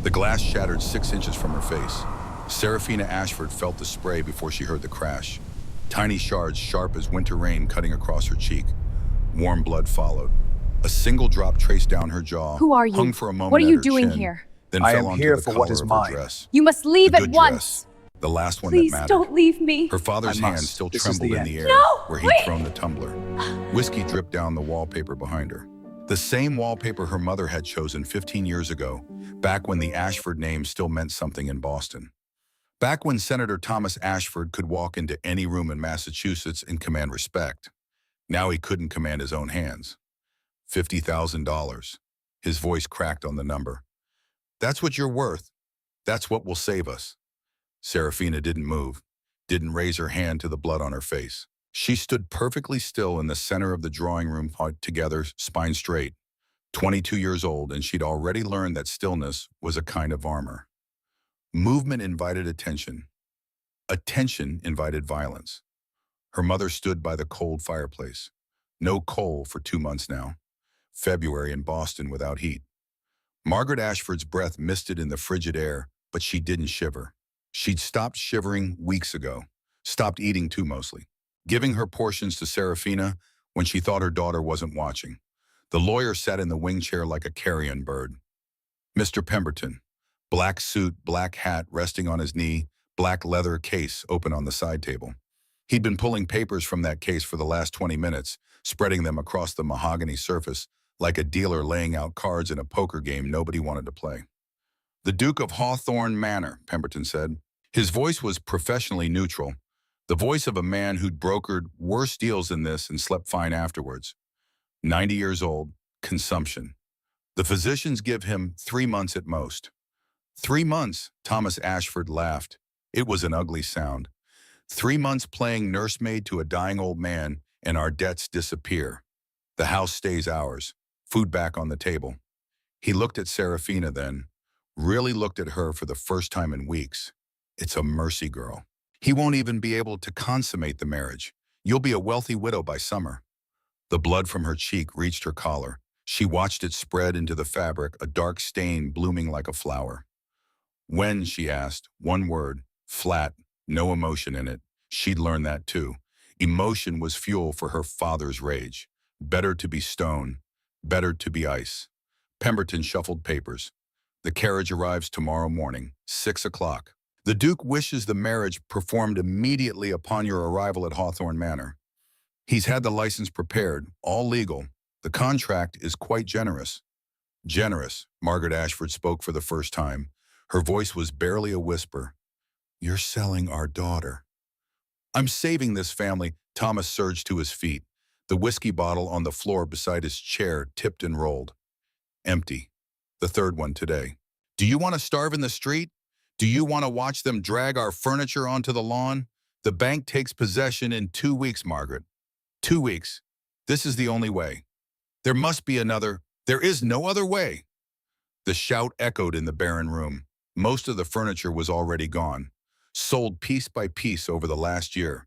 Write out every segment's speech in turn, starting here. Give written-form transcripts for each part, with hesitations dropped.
The glass shattered 6 inches from her face. Serafina Ashford felt the spray before she heard the crash. Tiny shards sharp as winter rain cutting across her cheek. Warm blood followed. A single drop traced down her jaw, Who are hung you? for a What moment are at you her doing chin, here? then I fell am onto here the for what collar is of her mine. dress. You must leave The at good once. dress, the last one that Please mattered. don't leave me. Her father's I hand must. still This is trembled the in the end. air No, where he'd wait. thrown the tumbler. Whiskey dripped down the wallpaper behind her. The same wallpaper her mother had chosen 15 years ago, back when the Ashford name still meant something in Boston. Back when Senator Thomas Ashford could walk into any room in Massachusetts and command respect. Now he couldn't command his own hands. $50,000. His voice cracked on the number. That's what you're worth. That's what will save us. Serafina didn't move, didn't raise her hand to the blood on her face. She stood perfectly still in the center of the drawing room, put together, spine straight. 22 years old, and she'd already learned that stillness was a kind of armor. Movement invited attention. Attention invited violence. Her mother stood by the cold fireplace. No coal for 2 months now. February in Boston without heat. Margaret Ashford's breath misted in the frigid air, but she didn't shiver. She'd stopped shivering weeks ago, stopped eating too mostly, giving her portions to Serafina when she thought her daughter wasn't watching. The lawyer sat in the wing chair like a carrion bird. Mr. Pemberton, black suit, black hat resting on his knee, black leather case open on the side table. He'd been pulling papers from that case for the last 20 minutes, spreading them across the mahogany surface like a dealer laying out cards in a poker game nobody wanted to play. The Duke of Hawthorne Manor, Pemberton said. His voice was professionally neutral, the voice of a man who'd brokered worse deals than this and slept fine afterwards. 90 years old, consumption. The physicians give him 3 months at most. 3 months, Thomas Ashford laughed. It was an ugly sound. 3 months playing nursemaid to a dying old man, and our debts disappear. The house stays ours. Food back on the table. He looked at Serafina then, really looked at her for the first time in weeks. It's a mercy, girl. He won't even be able to consummate the marriage. You'll be a wealthy widow by summer. The blood from her cheek reached her collar. She watched it spread into the fabric, a dark stain blooming like a flower. When, she asked, one word, flat, no emotion in it. She'd learned that too. Emotion was fuel for her father's rage. Better to be stone, better to be ice. Pemberton shuffled papers. The carriage arrives tomorrow morning, 6 o'clock. The Duke wishes the marriage performed immediately upon your arrival at Hawthorne Manor. He's had the license prepared, all legal. The contract is quite generous. Generous, Margaret Ashford spoke for the first time. Her voice was barely a whisper. You're selling our daughter. I'm saving this family. Thomas surged to his feet. The whiskey bottle on the floor beside his chair tipped and rolled. Empty. The third one today. Do you want to starve in the street? Do you want to watch them drag our furniture onto the lawn? The bank takes possession in 2 weeks, Margaret. 2 weeks. This is the only way. There must be another. There is no other way. The shout echoed in the barren room. Most of the furniture was already gone, sold piece by piece over the last year.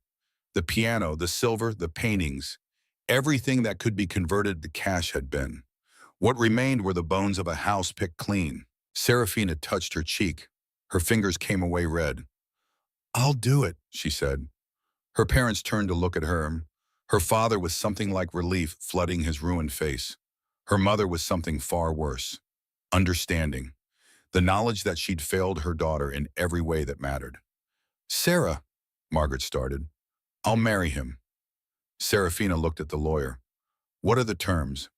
The piano, the silver, the paintings, everything that could be converted to cash had been. What remained were the bones of a house picked clean. Serafina touched her cheek. Her fingers came away red. I'll do it, she said. Her parents turned to look at her. Her father was something like relief flooding his ruined face. Her mother was something far worse. Understanding. The knowledge that she'd failed her daughter in every way that mattered. Sarah, Margaret started. I'll marry him. Serafina looked at the lawyer. What are the terms?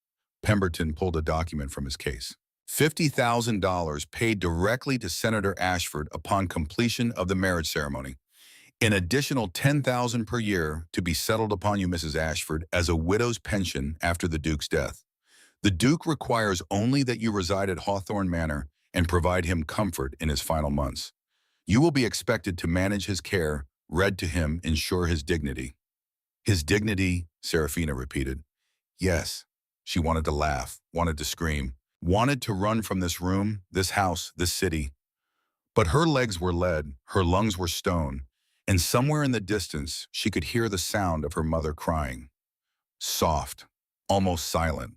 Pemberton pulled a document from his case. $50,000 paid directly to Senator Ashford upon completion of the marriage ceremony. An additional $10,000 per year to be settled upon you, Mrs. Ashford, as a widow's pension after the Duke's death. The Duke requires only that you reside at Hawthorne Manor and provide him comfort in his final months. You will be expected to manage his care, read to him, ensure his dignity. His dignity, Serafina repeated. Yes. She wanted to laugh, wanted to scream, wanted to run from this room, this house, this city. But her legs were lead, her lungs were stone, and somewhere in the distance she could hear the sound of her mother crying. Soft, almost silent.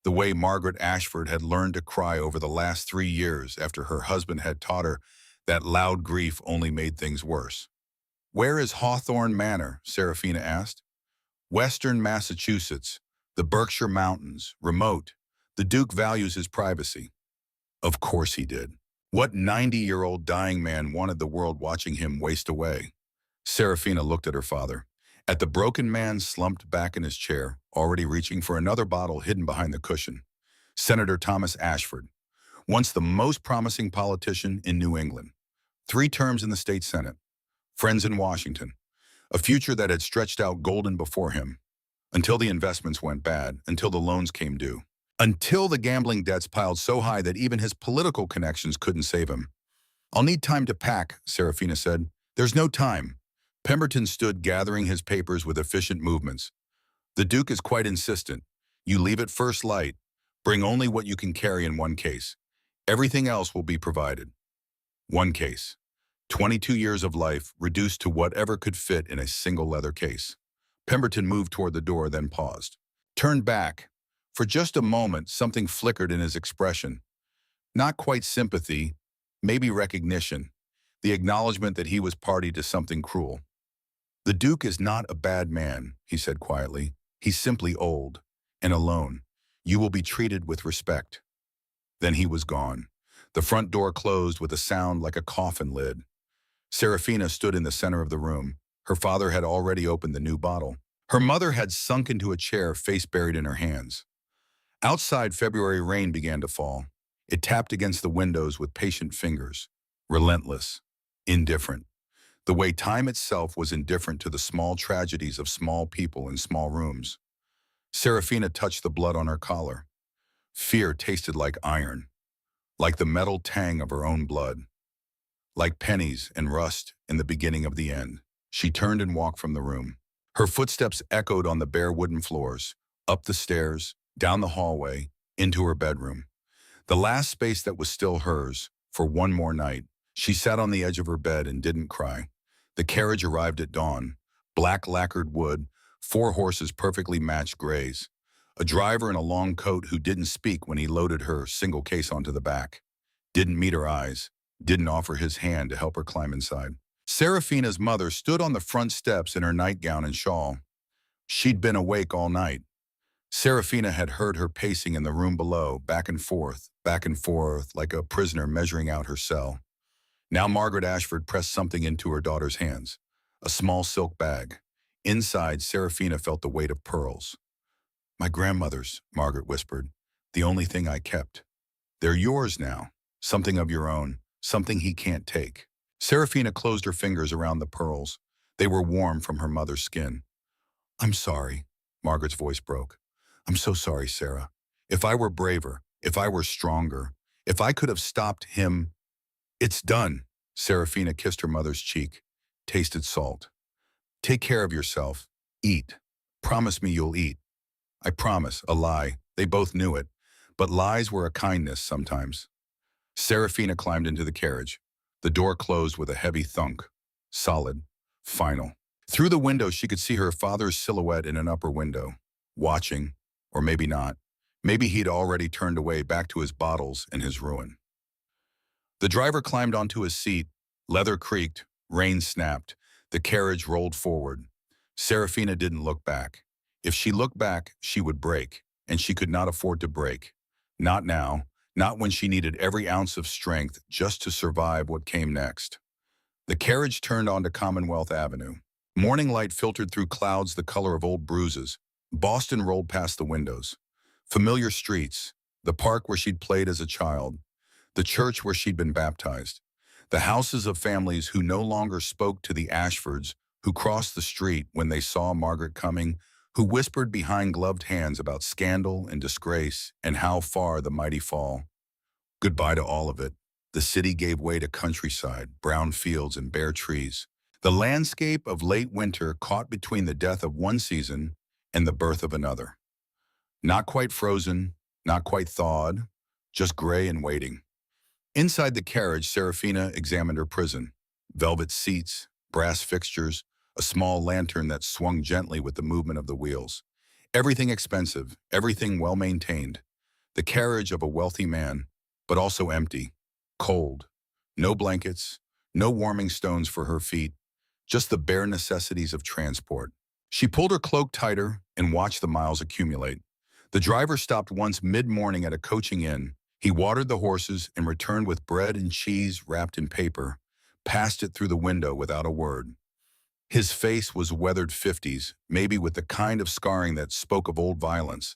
The way Margaret Ashford had learned to cry over the last 3 years after her husband had taught her that loud grief only made things worse. "Where is Hawthorne Manor?" Serafina asked. "Western Massachusetts, the Berkshire Mountains, remote. The Duke values his privacy." Of course he did. What 90-year-old dying man wanted the world watching him waste away? Serafina looked at her father. At the broken man slumped back in his chair, already reaching for another bottle hidden behind the cushion. Senator Thomas Ashford, once the most promising politician in New England. 3 terms in the state Senate. Friends in Washington. A future that had stretched out golden before him. Until the investments went bad, until the loans came due. Until the gambling debts piled so high that even his political connections couldn't save him. "I'll need time to pack," Serafina said. "There's no time." Pemberton stood gathering his papers with efficient movements. "The Duke is quite insistent. You leave at first light. Bring only what you can carry in one case. Everything else will be provided." One case. 22 years of life reduced to whatever could fit in a single leather case. Pemberton moved toward the door, then paused. Turned back. For just a moment, something flickered in his expression. Not quite sympathy, maybe recognition. The acknowledgement that he was party to something cruel. "The Duke is not a bad man," he said quietly. "He's simply old and alone. You will be treated with respect." Then he was gone. The front door closed with a sound like a coffin lid. Serafina stood in the center of the room. Her father had already opened the new bottle. Her mother had sunk into a chair, face buried in her hands. Outside, February rain began to fall. It tapped against the windows with patient fingers. Relentless. Indifferent. The way time itself was indifferent to the small tragedies of small people in small rooms. Serafina touched the blood on her collar. Fear tasted like iron, like the metal tang of her own blood, like pennies and rust in the beginning of the end. She turned and walked from the room. Her footsteps echoed on the bare wooden floors, up the stairs, down the hallway, into her bedroom. The last space that was still hers, for one more night. She sat on the edge of her bed and didn't cry. The carriage arrived at dawn. Black lacquered wood, 4 horses perfectly matched grays. A driver in a long coat who didn't speak when he loaded her single case onto the back. Didn't meet her eyes. Didn't offer his hand to help her climb inside. Serafina's mother stood on the front steps in her nightgown and shawl. She'd been awake all night. Serafina had heard her pacing in the room below, back and forth, like a prisoner measuring out her cell. Now Margaret Ashford pressed something into her daughter's hands. A small silk bag. Inside, Serafina felt the weight of pearls. "My grandmother's," Margaret whispered. "The only thing I kept. They're yours now. Something of your own. Something he can't take." Serafina closed her fingers around the pearls. They were warm from her mother's skin. "I'm sorry," Margaret's voice broke. "I'm so sorry, Sarah. If I were braver, if I were stronger, if I could have stopped him." "It's done." Serafina kissed her mother's cheek, tasted salt. "Take care of yourself. Eat. Promise me you'll eat." "I promise." A lie. They both knew it. But lies were a kindness sometimes. Serafina climbed into the carriage. The door closed with a heavy thunk. Solid. Final. Through the window, she could see her father's silhouette in an upper window. Watching. Or maybe not. Maybe he'd already turned away back to his bottles and his ruin. The driver climbed onto his seat. Leather creaked. Rain snapped. The carriage rolled forward. Serafina didn't look back. If she looked back, she would break. And she could not afford to break. Not now. Not when she needed every ounce of strength just to survive what came next. The carriage turned onto Commonwealth Avenue. Morning light filtered through clouds the color of old bruises. Boston rolled past the windows. Familiar streets. The park where she'd played as a child. The church where she'd been baptized. The houses of families who no longer spoke to the Ashfords, who crossed the street when they saw Margaret coming, who whispered behind gloved hands about scandal and disgrace and how far the mighty fall. Goodbye to all of it. The city gave way to countryside, brown fields and bare trees. The landscape of late winter caught between the death of one season and the birth of another. Not quite frozen, not quite thawed, just gray and waiting. Inside the carriage, Serafina examined her prison. Velvet seats, brass fixtures, a small lantern that swung gently with the movement of the wheels. Everything expensive, everything well-maintained. the carriage of a wealthy man, but also empty, cold. No blankets, no warming stones for her feet, just the bare necessities of transport. She pulled her cloak tighter and watched the miles accumulate. The driver stopped once mid-morning at a coaching inn. He watered the horses and returned with bread and cheese wrapped in paper, passed it through the window without a word. His face was weathered 50s, maybe with the kind of scarring that spoke of old violence,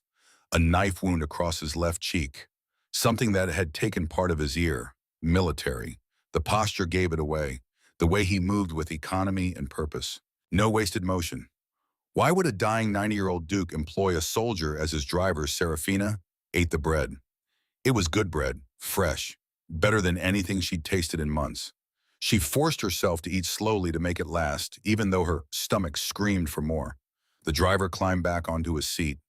a knife wound across his left cheek, something that had taken part of his ear, military. The posture gave it away, the way he moved with economy and purpose. No wasted motion. Why would a dying 90-year-old duke employ a soldier as his driver? Serafina ate the bread. It was good bread, fresh, better than anything she'd tasted in months. She forced herself to eat slowly to make it last, even though her stomach screamed for more. The driver climbed back onto his seat.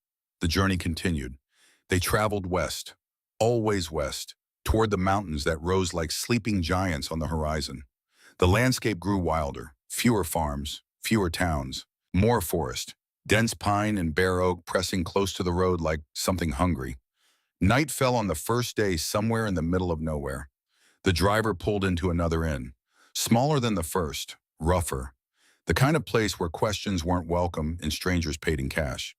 The journey continued. They traveled west, always west, toward the mountains that rose like sleeping giants on the horizon. The landscape grew wilder, fewer farms, fewer towns, more forest, dense pine and bare oak pressing close to the road like something hungry. Night fell on the first day somewhere in the middle of nowhere. The driver pulled into another inn, smaller than the first, rougher, the kind of place where questions weren't welcome and strangers paid in cash.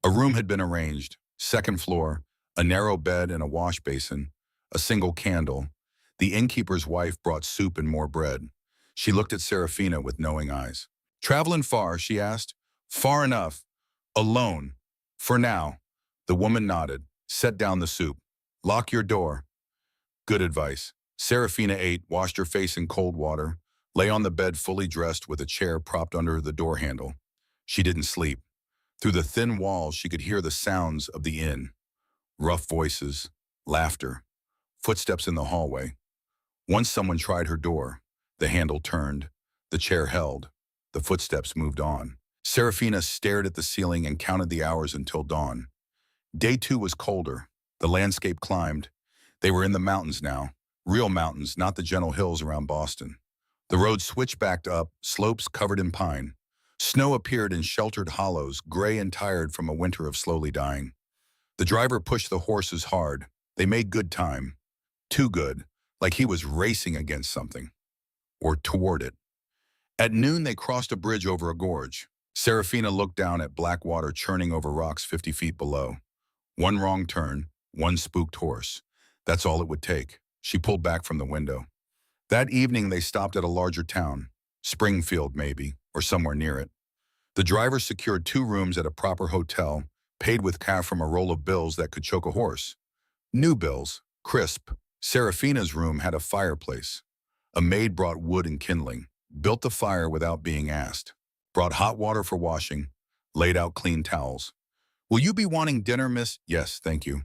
A room had been arranged, second floor, a narrow bed and a wash basin, a single candle. The innkeeper's wife brought soup and more bread. She looked at Serafina with knowing eyes. "Traveling far?" she asked. "Far enough. Alone. For now." The woman nodded. "Set down the soup. Lock your door." Good advice. Serafina ate, washed her face in cold water, lay on the bed fully dressed with a chair propped under the door handle. She didn't sleep. Through the thin walls, she could hear the sounds of the inn. Rough voices, laughter, footsteps in the hallway. Once someone tried her door. The handle turned. The chair held. The footsteps moved on. Serafina stared at the ceiling and counted the hours until dawn. Day 2 was colder. The landscape climbed. They were in the mountains now. Real mountains, not the gentle hills around Boston. The road switchbacked up, slopes covered in pine. Snow appeared in sheltered hollows, gray and tired from a winter of slowly dying. The driver pushed the horses hard. They made good time. Too good, like he was racing against something. Or toward it. At noon, they crossed a bridge over a gorge. Serafina looked down at black water churning over rocks 50 feet below. One wrong turn, one spooked horse. That's all it would take. She pulled back from the window. That evening, they stopped at a larger town. Springfield, maybe, or somewhere near it. The driver secured 2 rooms at a proper hotel, paid with cash from a roll of bills that could choke a horse. New bills, crisp. Serafina's room had a fireplace. A maid brought wood and kindling, built the fire without being asked, brought hot water for washing, laid out clean towels. "Will you be wanting dinner, miss?" "Yes, thank you."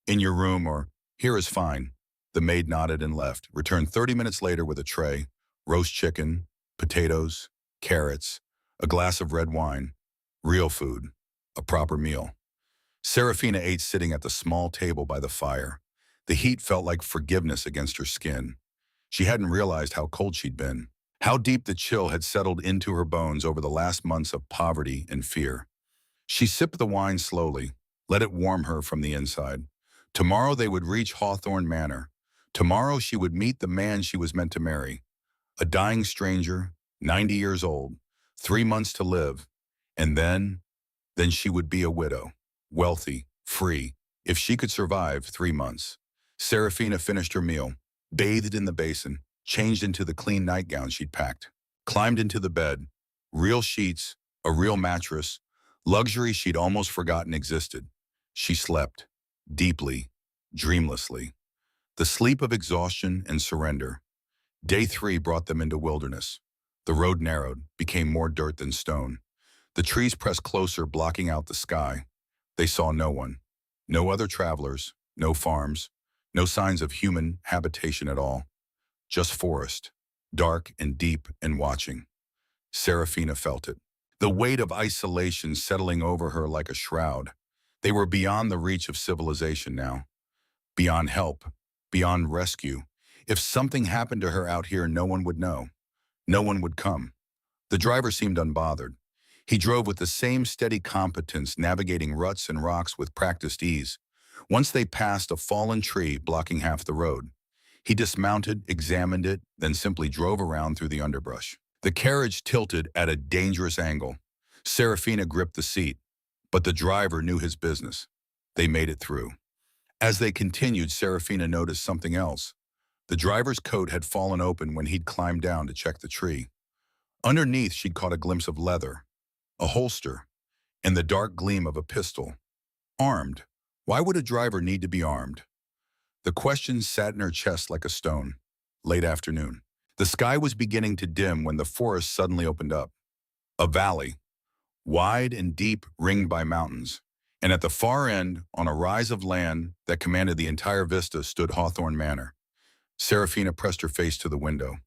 "In your room," or "Here is fine." The maid nodded and left, returned 30 minutes later with a tray, roast chicken, potatoes, carrots, a glass of red wine, real food, a proper meal. Serafina ate sitting at the small table by the fire. The heat felt like forgiveness against her skin. She hadn't realized how cold she'd been, how deep the chill had settled into her bones over the last months of poverty and fear. She sipped the wine slowly, let it warm her from the inside. Tomorrow they would reach Hawthorne Manor. Tomorrow she would meet the man she was meant to marry. A dying stranger, 90 years old, 3 months to live. And then she would be a widow, wealthy, free, if she could survive 3 months. Serafina finished her meal, bathed in the basin, changed into the clean nightgown she'd packed, climbed into the bed, real sheets, a real mattress, luxury she'd almost forgotten existed. She slept, deeply, dreamlessly. The sleep of exhaustion and surrender. Day 3 brought them into wilderness. The road narrowed, became more dirt than stone. The trees pressed closer, blocking out the sky. They saw no one. No other travelers, no farms, no signs of human habitation at all. Just forest, dark and deep and watching. Serafina felt it. The weight of isolation settling over her like a shroud. They were beyond the reach of civilization now. Beyond help, beyond rescue. If something happened to her out here, no one would know. No one would come. The driver seemed unbothered. He drove with the same steady competence, navigating ruts and rocks with practiced ease. Once they passed a fallen tree blocking half the road, he dismounted, examined it, then simply drove around through the underbrush. The carriage tilted at a dangerous angle. Serafina gripped the seat, but the driver knew his business. They made it through. As they continued, Serafina noticed something else. The driver's coat had fallen open when he'd climbed down to check the tree. Underneath, she'd caught a glimpse of leather, a holster, and the dark gleam of a pistol. Armed. Why would a driver need to be armed? The question sat in her chest like a stone. Late afternoon. The sky was beginning to dim when the forest suddenly opened up. A valley, wide and deep, ringed by mountains. And at the far end, on a rise of land that commanded the entire vista, stood Hawthorne Manor. Serafina pressed her face to the window.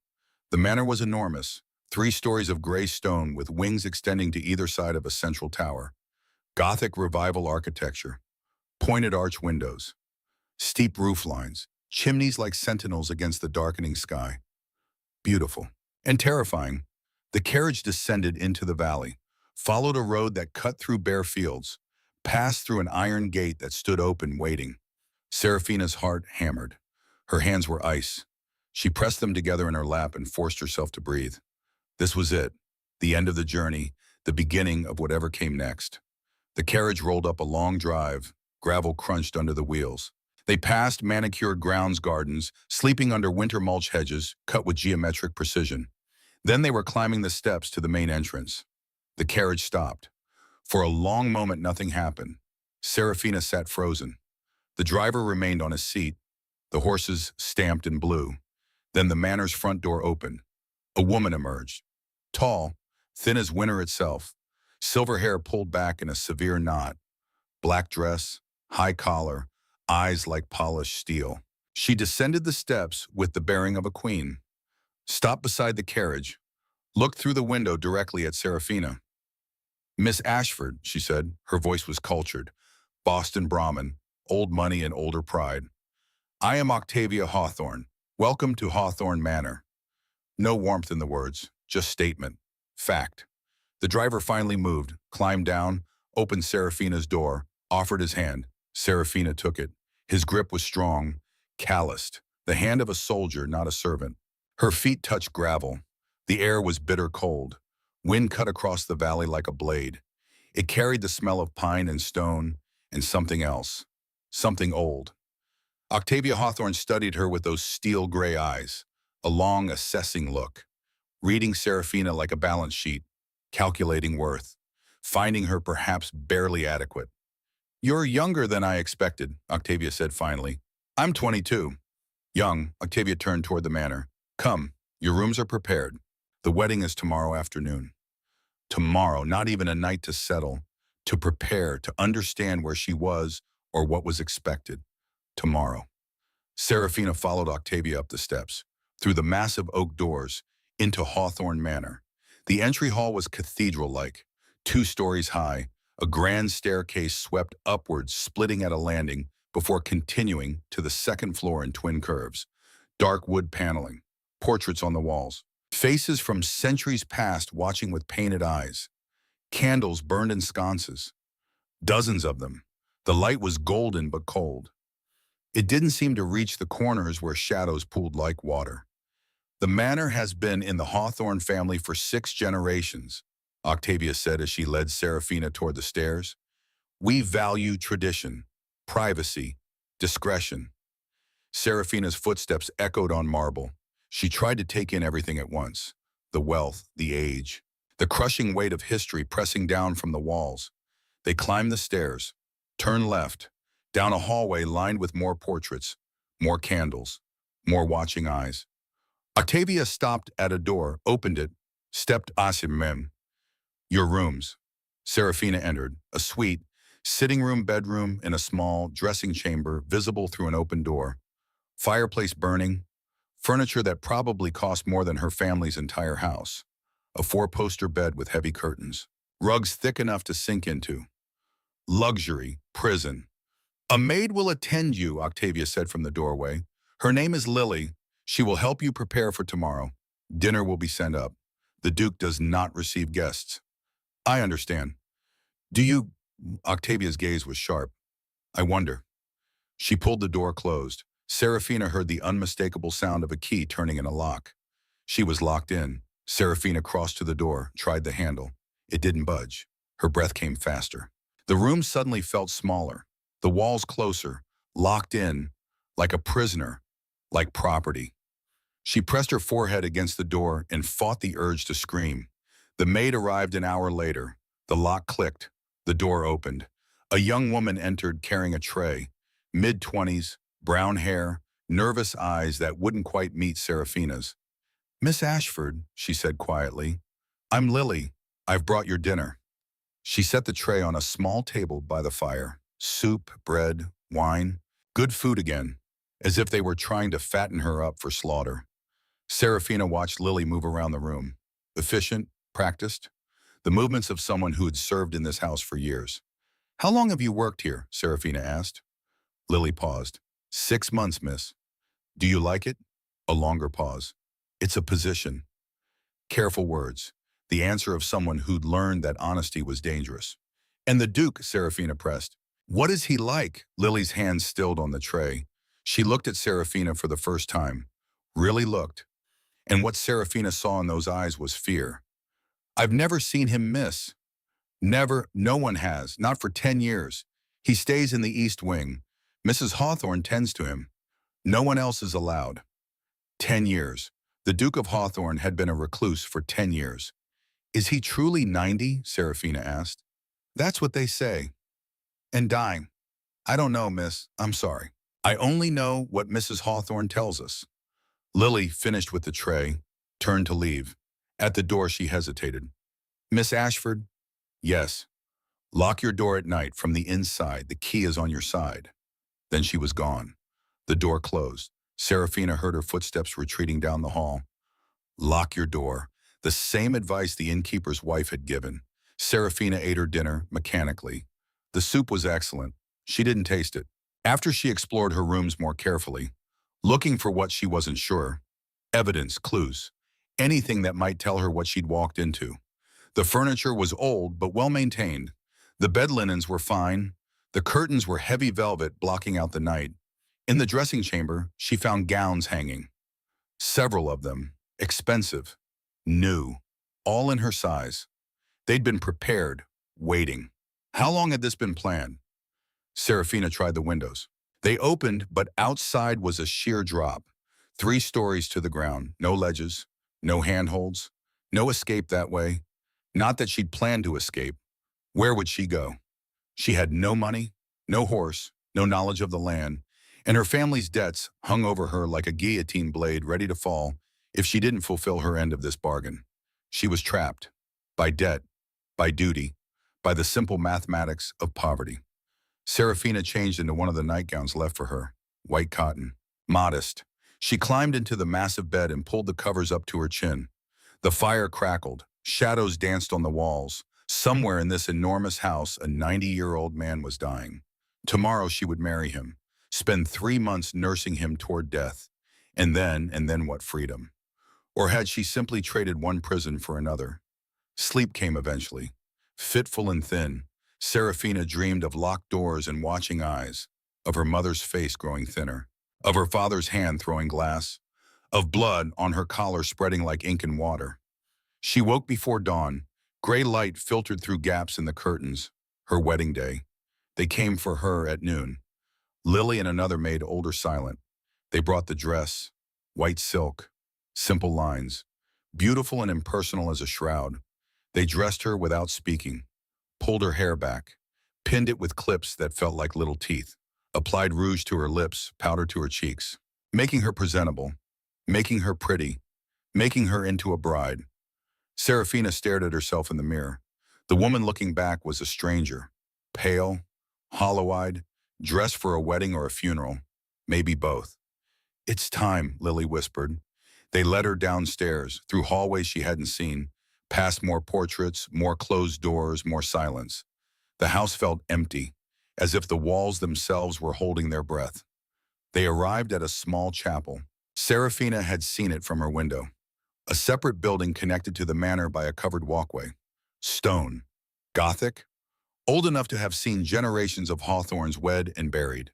The manor was enormous, 3 stories of gray stone with wings extending to either side of a central tower. Gothic Revival architecture, pointed arch windows, steep roof lines, chimneys like sentinels against the darkening sky. Beautiful and terrifying. The carriage descended into the valley, followed a road that cut through bare fields, passed through an iron gate that stood open waiting. Serafina's heart hammered. Her hands were ice. She pressed them together in her lap and forced herself to breathe. This was it, the end of the journey, the beginning of whatever came next. The carriage rolled up a long drive. Gravel crunched under the wheels. They passed manicured grounds gardens, sleeping under winter mulch hedges, cut with geometric precision. Then they were climbing the steps to the main entrance. The carriage stopped. For a long moment, nothing happened. Serafina sat frozen. The driver remained on his seat. The horses stamped and blew. Then the manor's front door opened. A woman emerged. Tall, thin as winter itself. Silver hair pulled back in a severe knot. Black dress, high collar, eyes like polished steel. She descended the steps with the bearing of a queen. Stopped beside the carriage. Looked through the window directly at Serafina. "Miss Ashford," she said. Her voice was cultured. Boston Brahmin, old money and older pride. "I am Octavia Hawthorne. Welcome to Hawthorne Manor." No warmth in the words, just statement. Fact. The driver finally moved, climbed down, opened Serafina's door, offered his hand. Serafina took it. His grip was strong, calloused, the hand of a soldier, not a servant. Her feet touched gravel. The air was bitter cold. Wind cut across the valley like a blade. It carried the smell of pine and stone and something else, something old. Octavia Hawthorne studied her with those steel gray eyes, a long, assessing look, reading Serafina like a balance sheet, calculating worth, finding her perhaps barely adequate. "You're younger than I expected," Octavia said finally. "I'm 22. Young, Octavia turned toward the manor. "Come, your rooms are prepared. The wedding is tomorrow afternoon." Tomorrow, not even a night to settle, to prepare, to understand where she was or what was expected. Tomorrow. Serafina followed Octavia up the steps, through the massive oak doors, into Hawthorne Manor. The entry hall was cathedral-like, 2 stories high. A grand staircase swept upwards, splitting at a landing, before continuing to the 2nd floor in twin curves. Dark wood paneling, portraits on the walls, faces from centuries past watching with painted eyes. Candles burned in sconces, dozens of them. The light was golden but cold. It didn't seem to reach the corners where shadows pooled like water. "The manor has been in the Hawthorne family for 6 generations," Octavia said as she led Serafina toward the stairs. "We value tradition, privacy, discretion." Serafina's footsteps echoed on marble. She tried to take in everything at once. The wealth, the age, the crushing weight of history pressing down from the walls. They climbed the stairs, turned left, down a hallway lined with more portraits, more candles, more watching eyes. Octavia stopped at a door, opened it, stepped asimem. "Your rooms." Serafina entered, a suite, sitting room, bedroom, and a small dressing chamber visible through an open door. Fireplace burning, furniture that probably cost more than her family's entire house. A 4-poster bed with heavy curtains. Rugs thick enough to sink into. Luxury, prison. "A maid will attend you," Octavia said from the doorway. "Her name is Lily. She will help you prepare for tomorrow. Dinner will be sent up. The Duke does not receive guests." "I understand. Do you—" Octavia's gaze was sharp. "I wonder." She pulled the door closed. Serafina heard the unmistakable sound of a key turning in a lock. She was locked in. Serafina crossed to the door, tried the handle. It didn't budge. Her breath came faster. The room suddenly felt smaller, the walls closer, locked in, like a prisoner, like property. She pressed her forehead against the door and fought the urge to scream. The maid arrived an hour later. The lock clicked. The door opened. A young woman entered carrying a tray. Mid-20s, brown hair, nervous eyes that wouldn't quite meet Serafina's. "Miss Ashford," she said quietly, "I'm Lily. I've brought your dinner." She set the tray on a small table by the fire. Soup, bread, wine, good food again, as if they were trying to fatten her up for slaughter. Serafina watched Lily move around the room. Efficient, practiced, the movements of someone who had served in this house for years. "How long have you worked here?" Serafina asked. Lily paused. "6 months, miss." "Do you like it?" A longer pause. "It's a position." Careful words. The answer of someone who'd learned that honesty was dangerous. "And the Duke," Serafina pressed. "What is he like?" Lily's hands stilled on the tray. She looked at Serafina for the first time. Really looked. And what Serafina saw in those eyes was fear. "I've never seen him, miss." "Never, no one has, not for 10 years. He stays in the East Wing. Mrs. Hawthorne tends to him. No one else is allowed." 10 years. The Duke of Hawthorne had been a recluse for 10 years. "Is he truly 90? Serafina asked. "That's what they say." "And dying?" "I don't know, miss. I'm sorry. I only know what Mrs. Hawthorne tells us." Lily finished with the tray, turned to leave. At the door she hesitated. "Miss Ashford?" "Yes." "Lock your door at night from the inside. The key is on your side." Then she was gone. The door closed. Serafina heard her footsteps retreating down the hall. Lock your door. The same advice the innkeeper's wife had given. Serafina ate her dinner mechanically. The soup was excellent. She didn't taste it. After she explored her rooms more carefully, looking for what she wasn't sure, evidence, clues, anything that might tell her what she'd walked into. The furniture was old but well maintained. The bed linens were fine. The curtains were heavy velvet blocking out the night. In the dressing chamber, she found gowns hanging. Several of them, expensive, new, all in her size. They'd been prepared, waiting. How long had this been planned? Serafina tried the windows. They opened, but outside was a sheer drop. 3 stories to the ground, no ledges, no handholds, no escape that way. Not that she'd planned to escape. Where would she go? She had no money, no horse, no knowledge of the land, and her family's debts hung over her like a guillotine blade ready to fall if she didn't fulfill her end of this bargain. She was trapped by debt, by duty, by the simple mathematics of poverty. Serafina changed into one of the nightgowns left for her, white cotton, modest. She climbed into the massive bed and pulled the covers up to her chin. The fire crackled, shadows danced on the walls. Somewhere in this enormous house, a 90-year-old man was dying. Tomorrow she would marry him, spend 3 months nursing him toward death. And then what freedom? Or had she simply traded one prison for another? Sleep came eventually. Fitful and thin, Serafina dreamed of locked doors and watching eyes, of her mother's face growing thinner, of her father's hand throwing glass, of blood on her collar spreading like ink and water. She woke before dawn. Gray light filtered through gaps in the curtains. Her wedding day. They came for her at noon. Lily and another maid, older, silent. They brought the dress, white silk, simple lines, beautiful and impersonal as a shroud. They dressed her without speaking, pulled her hair back, pinned it with clips that felt like little teeth, applied rouge to her lips, powder to her cheeks, making her presentable, making her pretty, making her into a bride. Serafina stared at herself in the mirror. The woman looking back was a stranger, pale, hollow-eyed, dressed for a wedding or a funeral, maybe both. "It's time," Lily whispered. They led her downstairs, through hallways she hadn't seen, past more portraits, more closed doors, more silence. The house felt empty, as if the walls themselves were holding their breath. They arrived at a small chapel. Serafina had seen it from her window. A separate building connected to the manor by a covered walkway. Stone. Gothic. Old enough to have seen generations of Hawthorns wed and buried.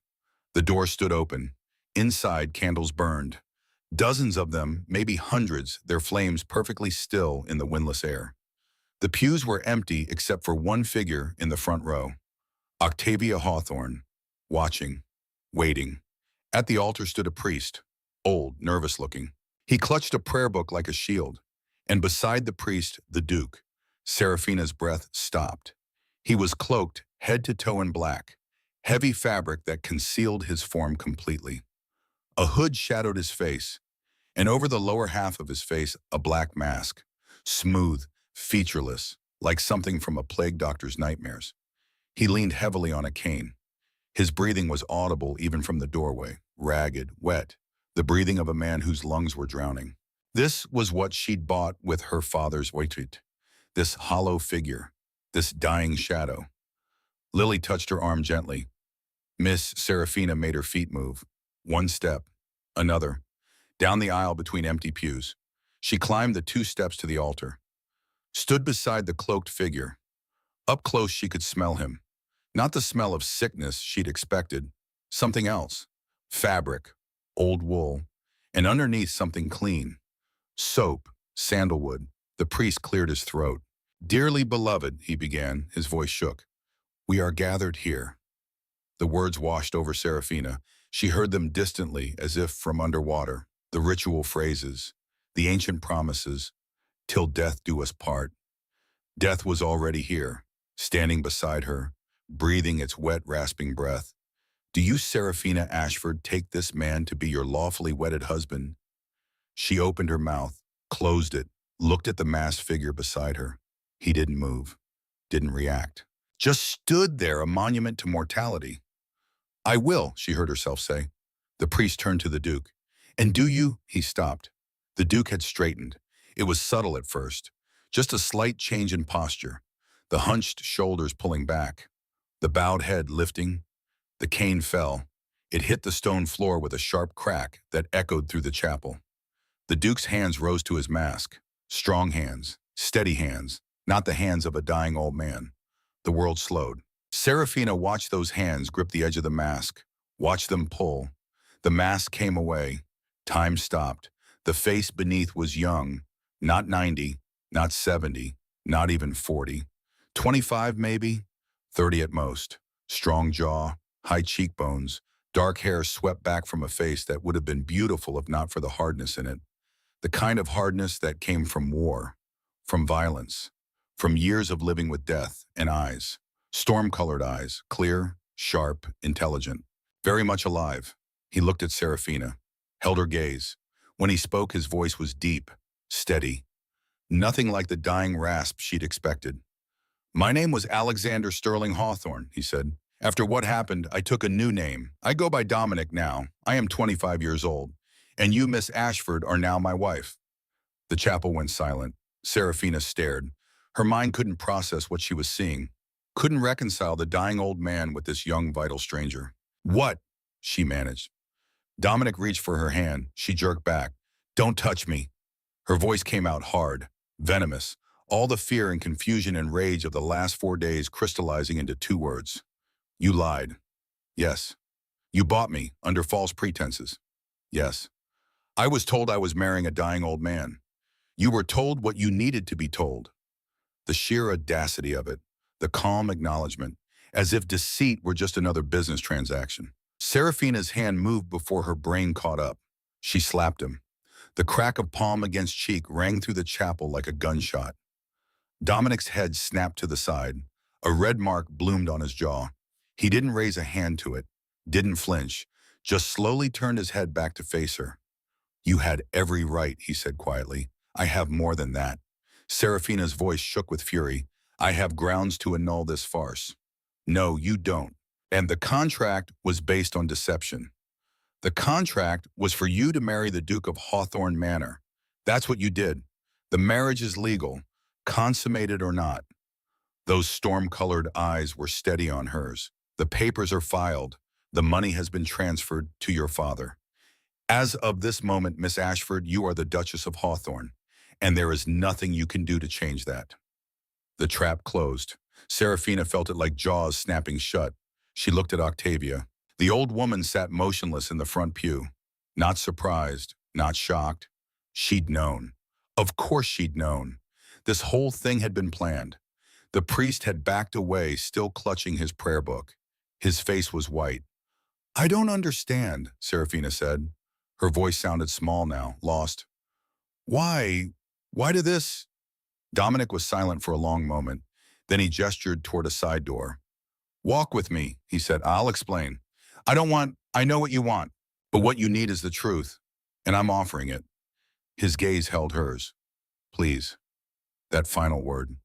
The door stood open. Inside, candles burned. Dozens of them, maybe hundreds, their flames perfectly still in the windless air. The pews were empty except for one figure in the front row. Octavia Hawthorne, watching, waiting. At the altar stood a priest, old, nervous-looking. He clutched a prayer book like a shield, and beside the priest, the Duke. Serafina's breath stopped. He was cloaked, head to toe in black, heavy fabric that concealed his form completely. A hood shadowed his face, and over the lower half of his face, a black mask, smooth, featureless, like something from a plague doctor's nightmares. He leaned heavily on a cane. His breathing was audible even from the doorway, ragged, wet, the breathing of a man whose lungs were drowning. This was what she'd bought with her father's waitress, this hollow figure, this dying shadow. Lily touched her arm gently. Miss Serafina made her feet move. One step, another, down the aisle between empty pews. She climbed the 2 steps to the altar, stood beside the cloaked figure. Up close she could smell him. Not the smell of sickness she'd expected, something else. Fabric, old wool, and underneath something clean. Soap, sandalwood. The priest cleared his throat. Dearly beloved, he began, his voice shook. We are gathered here. The words washed over Serafina. She heard them distantly, as if from underwater. The ritual phrases, the ancient promises, till death do us part. Death was already here, standing beside her, breathing its wet, rasping breath. Do you, Serafina Ashford, take this man to be your lawfully wedded husband? She opened her mouth, closed it, looked at the masked figure beside her. He didn't move, didn't react. Just stood there, a monument to mortality. I will, she heard herself say. The priest turned to the Duke. And do you? He stopped. The Duke had straightened. It was subtle at first, just a slight change in posture, the hunched shoulders pulling back, the bowed head lifting. The cane fell. It hit the stone floor with a sharp crack that echoed through the chapel. The Duke's hands rose to his mask. Strong hands, steady hands, not the hands of a dying old man. The world slowed. Serafina watched those hands grip the edge of the mask, watched them pull. The mask came away. Time stopped. The face beneath was young, not 90, not 70, not even 40. 25 maybe, 30 at most. Strong jaw, high cheekbones, dark hair swept back from a face that would have been beautiful if not for the hardness in it. The kind of hardness that came from war, from violence, from years of living with death, and eyes. Storm-colored eyes, clear, sharp, intelligent, very much alive. He looked at Serafina, held her gaze. When he spoke, his voice was deep, steady. Nothing like the dying rasp she'd expected. My name was Alexander Sterling Hawthorne, he said. After what happened, I took a new name. I go by Dominic now. I am 25 years old. And you, Miss Ashford, are now my wife. The chapel went silent. Serafina stared. Her mind couldn't process what she was seeing. Couldn't reconcile the dying old man with this young, vital stranger. What? She managed. Dominic reached for her hand. She jerked back. Don't touch me. Her voice came out hard, venomous, all the fear and confusion and rage of the last 4 days crystallizing into 2 words. You lied. Yes. You bought me under false pretenses. Yes. I was told I was marrying a dying old man. You were told what you needed to be told. The sheer audacity of it, the calm acknowledgement, as if deceit were just another business transaction. Serafina's hand moved before her brain caught up. She slapped him. The crack of palm against cheek rang through the chapel like a gunshot. Dominic's head snapped to the side. A red mark bloomed on his jaw. He didn't raise a hand to it, didn't flinch, just slowly turned his head back to face her. You had every right, he said quietly. I have more than that. Serafina's voice shook with fury. I have grounds to annul this farce. No, you don't. And the contract was based on deception. The contract was for you to marry the Duke of Hawthorne Manor. That's what you did. The marriage is legal, consummated or not. Those storm-colored eyes were steady on hers. The papers are filed. The money has been transferred to your father. As of this moment, Miss Ashford, you are the Duchess of Hawthorne, and there is nothing you can do to change that. The trap closed. Serafina felt it like jaws snapping shut. She looked at Octavia. The old woman sat motionless in the front pew, not surprised, not shocked. She'd known. Of course she'd known. This whole thing had been planned. The priest had backed away, still clutching his prayer book. His face was white. "I don't understand," Serafina said. Her voice sounded small now, lost. "Why? Why did this?" Dominic was silent for a long moment. Then he gestured toward a side door. "Walk with me," he said. "I'll explain. I know what you want, but what you need is the truth, and I'm offering it." His gaze held hers. "Please." That final word.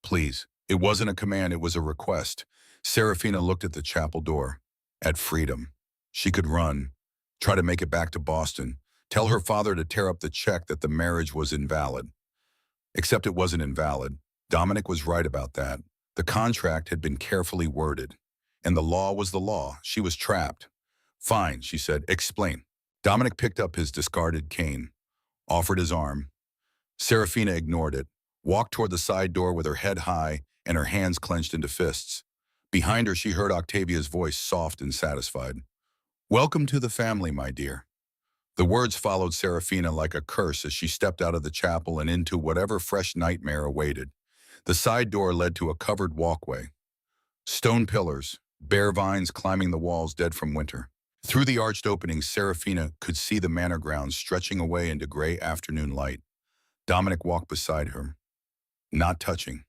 "Please." It wasn't a command, it was a request. Serafina looked at the chapel door, at freedom. She could run, try to make it back to Boston, tell her father to tear up the check that the marriage was invalid. Except it wasn't invalid. Dominic was right about that. The contract had been carefully worded, and the law was the law. She was trapped. "Fine," she said. "Explain." Dominic picked up his discarded cane, offered his arm. Serafina ignored it, walked toward the side door with her head high and her hands clenched into fists. Behind her, she heard Octavia's voice, soft and satisfied. "Welcome to the family, my dear." The words followed Serafina like a curse as she stepped out of the chapel and into whatever fresh nightmare awaited. The side door led to a covered walkway. Stone pillars, bare vines climbing the walls dead from winter. Through the arched openings, Serafina could see the manor grounds stretching away into gray afternoon light. Dominic walked beside her, not touching,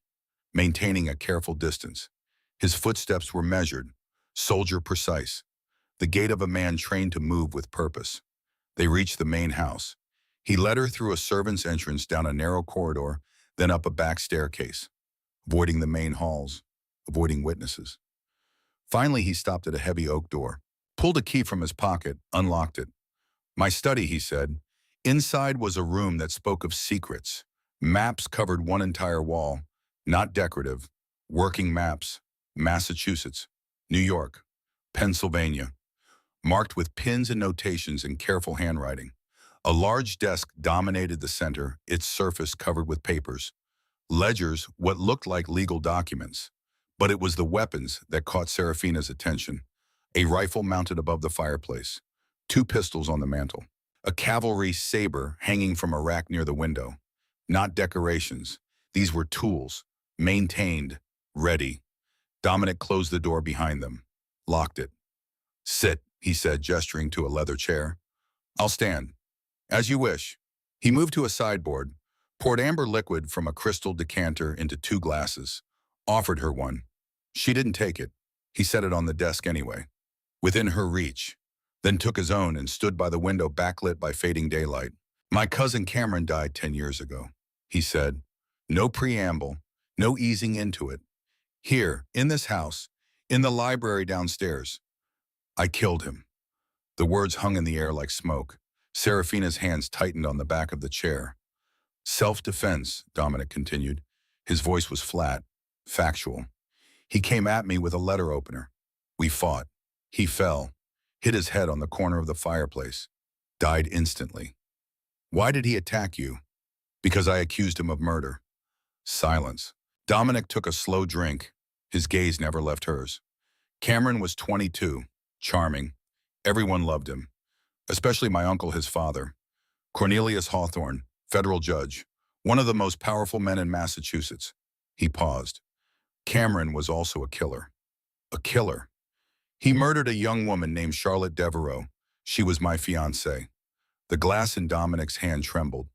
maintaining a careful distance. His footsteps were measured, soldier precise, the gait of a man trained to move with purpose. They reached the main house. He led her through a servant's entrance down a narrow corridor, then up a back staircase, avoiding the main halls, avoiding witnesses. Finally, he stopped at a heavy oak door, pulled a key from his pocket, unlocked it. "My study," he said. Inside was a room that spoke of secrets. Maps covered one entire wall, not decorative, working maps. Massachusetts, New York, Pennsylvania, marked with pins and notations in careful handwriting. A large desk dominated the center, its surface covered with papers. Ledgers, what looked like legal documents. But it was the weapons that caught Serafina's attention. A rifle mounted above the fireplace, two pistols on the mantel, a cavalry saber hanging from a rack near the window. Not decorations. These were tools, maintained, ready. Dominic closed the door behind them, locked it. "Sit," he said, gesturing to a leather chair. "I'll stand." "As you wish." He moved to a sideboard, poured amber liquid from a crystal decanter into two glasses, offered her one. She didn't take it. He set it on the desk anyway, within her reach, then took his own and stood by the window backlit by fading daylight. "My cousin Cameron died 10 years ago," he said. No preamble, no easing into it. "Here, in this house, in the library downstairs. I killed him." The words hung in the air like smoke. Serafina's hands tightened on the back of the chair. "Self-defense," Dominic continued. His voice was flat, factual. "He came at me with a letter opener. We fought. He fell, hit his head on the corner of the fireplace, died instantly." "Why did he attack you?" "Because I accused him of murder." Silence. Dominic took a slow drink. His gaze never left hers. Cameron was 22, charming. Everyone loved him, especially my uncle, his father. Cornelius Hawthorne, federal judge, one of the most powerful men in Massachusetts. He paused. Cameron was also a killer. A killer. He murdered a young woman named Charlotte Devereaux. She was my fiancée. The glass in Dominic's hand trembled,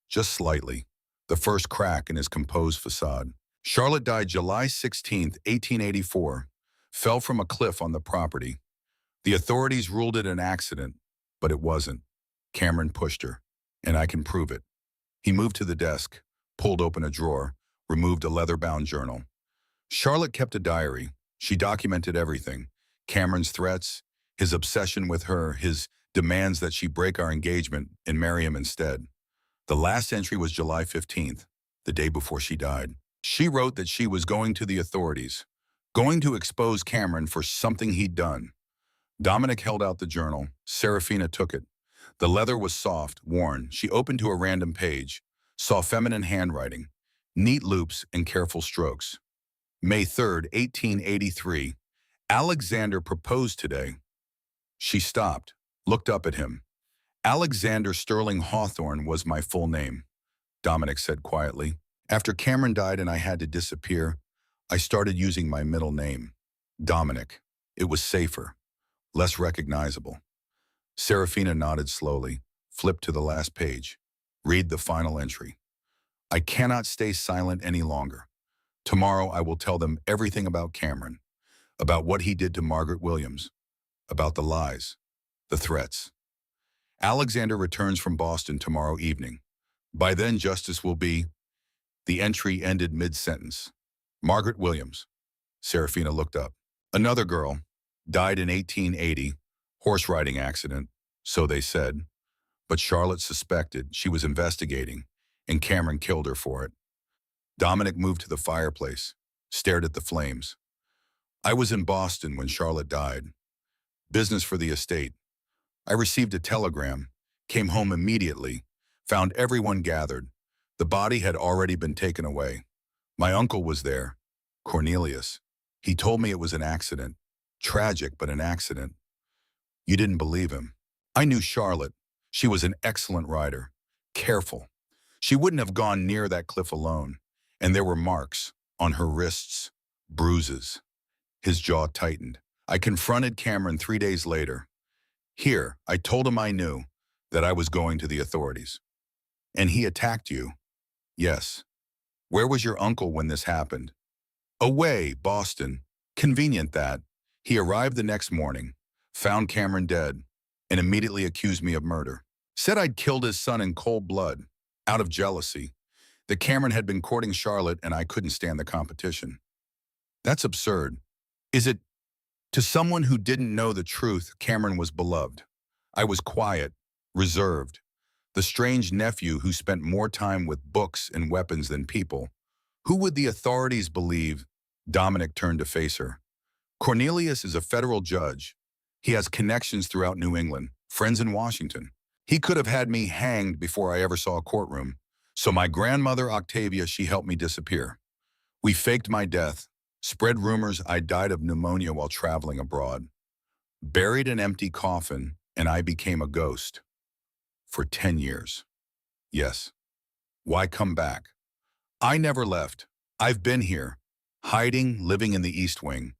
just slightly, the first crack in his composed facade. Charlotte died July 16, 1884, fell from a cliff on the property. The authorities ruled it an accident, but it wasn't. Cameron pushed her, and I can prove it. He moved to the desk, pulled open a drawer, removed a leather-bound journal. Charlotte kept a diary. She documented everything. Cameron's threats, his obsession with her, his demands that she break our engagement and marry him instead. The last entry was July 15th, the day before she died. She wrote that she was going to the authorities, going to expose Cameron for something he'd done. Dominic held out the journal. Serafina took it. The leather was soft, worn. She opened to a random page, saw feminine handwriting, neat loops and careful strokes. May 3rd, 1883. Alexander proposed today. She stopped, looked up at him. Alexander Sterling Hawthorne was my full name, Dominic said quietly. After Cameron died and I had to disappear, I started using my middle name, Dominic. It was safer, less recognizable. Serafina nodded slowly, flipped to the last page. Read the final entry. I cannot stay silent any longer. Tomorrow I will tell them everything about Cameron, about what he did to Margaret Williams, about the lies, the threats. Alexander returns from Boston tomorrow evening. By then, justice will be. The entry ended mid-sentence. Margaret Williams. Serafina looked up. Another girl. Died in 1880. Horse riding accident, so they said. But Charlotte suspected, she was investigating, and Cameron killed her for it. Dominic moved to the fireplace, stared at the flames. I was in Boston when Charlotte died. Business for the estate. I received a telegram, came home immediately, found everyone gathered. The body had already been taken away. My uncle was there, Cornelius. He told me it was an accident. Tragic, but an accident. You didn't believe him. I knew Charlotte. She was an excellent rider. Careful. She wouldn't have gone near that cliff alone. And there were marks on her wrists, bruises. His jaw tightened. I confronted Cameron 3 days later. Here, I told him I knew that I was going to the authorities. And he attacked you. Yes. Where was your uncle when this happened? Away, Boston. Convenient that. He arrived the next morning, found Cameron dead, and immediately accused me of murder. Said I'd killed his son in cold blood, out of jealousy, that Cameron had been courting Charlotte and I couldn't stand the competition. That's absurd. Is it? To someone who didn't know the truth, Cameron was beloved. I was quiet, reserved, the strange nephew who spent more time with books and weapons than people. Who would the authorities believe? Dominic turned to face her. Cornelius is a federal judge. He has connections throughout New England, friends in Washington. He could have had me hanged before I ever saw a courtroom. So my grandmother, Octavia, she helped me disappear. We faked my death, spread rumors I died of pneumonia while traveling abroad, buried an empty coffin, and I became a ghost. For 10 years. Yes. Why come back? I never left. I've been here, hiding, living in the East Wing.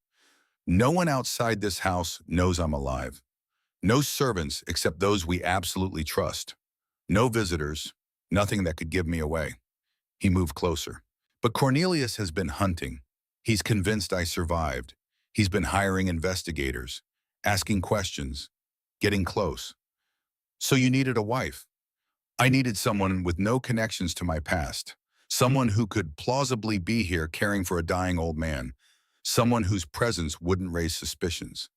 No one outside this house knows I'm alive. No servants except those we absolutely trust. No visitors, nothing that could give me away. He moved closer. But Cornelius has been hunting. He's convinced I survived. He's been hiring investigators, asking questions, getting close. So you needed a wife. I needed someone with no connections to my past. Someone who could plausibly be here caring for a dying old man. Someone whose presence wouldn't raise suspicions.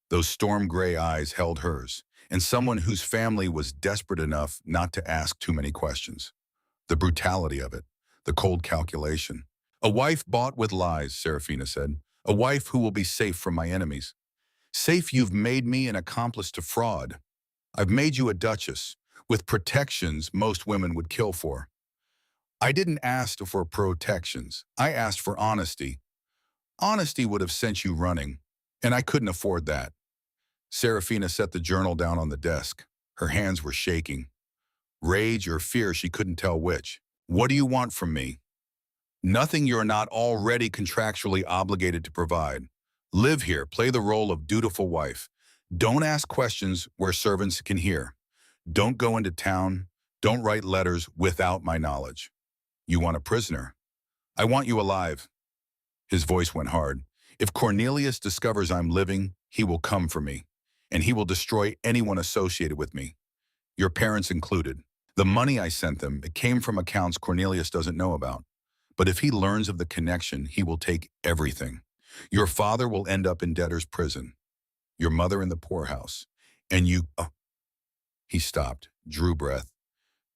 Those storm gray eyes held hers, and someone whose family was desperate enough not to ask too many questions. The brutality of it, the cold calculation. A wife bought with lies, Serafina said. A wife who will be safe from my enemies. Safe you've made me an accomplice to fraud. I've made you a duchess, with protections most women would kill for. I didn't ask for protections. I asked for honesty. Honesty would have sent you running, and I couldn't afford that. Serafina set the journal down on the desk. Her hands were shaking. Rage or fear, she couldn't tell which. What do you want from me? Nothing you're not already contractually obligated to provide. Live here, play the role of dutiful wife. Don't ask questions where servants can hear. Don't go into town. Don't write letters without my knowledge. You want a prisoner. I want you alive. His voice went hard. If Cornelius discovers I'm living, he will come for me, and he will destroy anyone associated with me, your parents included. The money I sent them, it came from accounts Cornelius doesn't know about. But if he learns of the connection, he will take everything. Your father will end up in debtor's prison, your mother in the poorhouse, and you... Oh. He stopped, drew breath.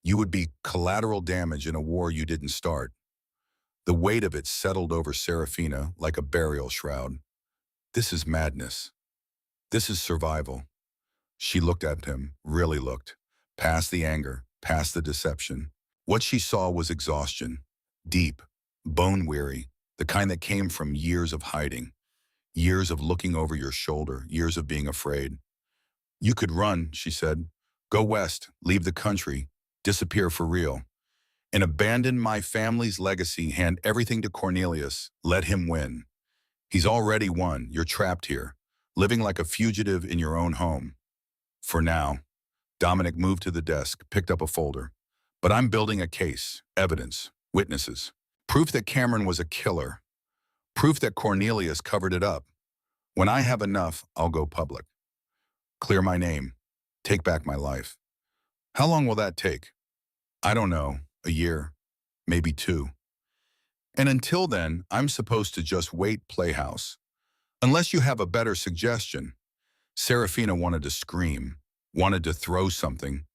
You would be collateral damage in a war you didn't start. The weight of it settled over Serafina like a burial shroud. This is madness. This is survival. She looked at him, really looked, past the anger, past the deception. What she saw was exhaustion, deep, bone-weary, the kind that came from years of hiding, years of looking over your shoulder, years of being afraid. You could run, she said. Go west, leave the country, disappear for real. And abandon my family's legacy, hand everything to Cornelius, let him win. He's already won, you're trapped here, living like a fugitive in your own home. For now, Dominic moved to the desk, picked up a folder. But I'm building a case, evidence, witnesses. Proof that Cameron was a killer. Proof that Cornelius covered it up. When I have enough, I'll go public. Clear my name. Take back my life. How long will that take? I don't know. A year. Maybe two. And until then, I'm supposed to just wait playhouse. Unless you have a better suggestion. Serafina wanted to scream, wanted to throw something,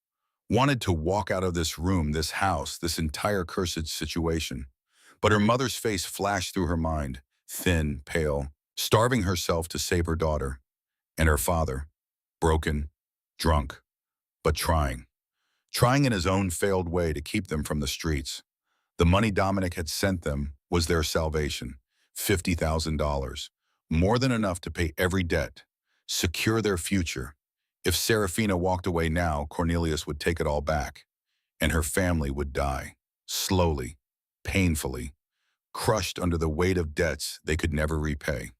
wanted to walk out of this room, this house, this entire cursed situation. But her mother's face flashed through her mind, thin, pale, starving herself to save her daughter. And her father, broken, drunk, but trying in his own failed way to keep them from the streets. The money Dominic had sent them was their salvation, $50,000, more than enough to pay every debt, secure their future. If Serafina walked away now, Cornelius would take it all back, and her family would die, slowly, painfully, crushed under the weight of debts they could never repay.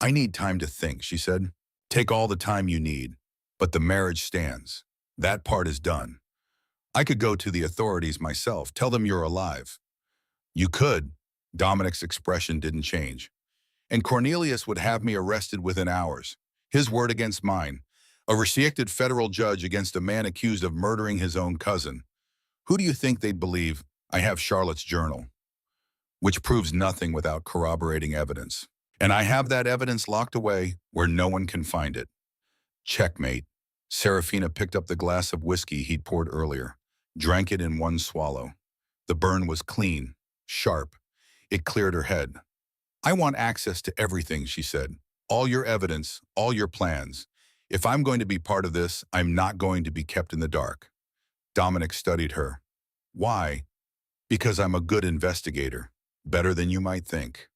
I need time to think, she said. Take all the time you need, but the marriage stands. That part is done. I could go to the authorities myself, tell them you're alive. You could. Dominic's expression didn't change. And Cornelius would have me arrested within hours. His word against mine. A restricted federal judge against a man accused of murdering his own cousin. Who do you think they'd believe? I have Charlotte's journal, which proves nothing without corroborating evidence. And I have that evidence locked away where no one can find it. Checkmate. Serafina picked up the glass of whiskey he'd poured earlier, drank it in one swallow. The burn was clean, sharp. It cleared her head. I want access to everything, she said. All your evidence, all your plans. If I'm going to be part of this, I'm not going to be kept in the dark. Dominic studied her. Why? Because I'm a good investigator, better than you might think.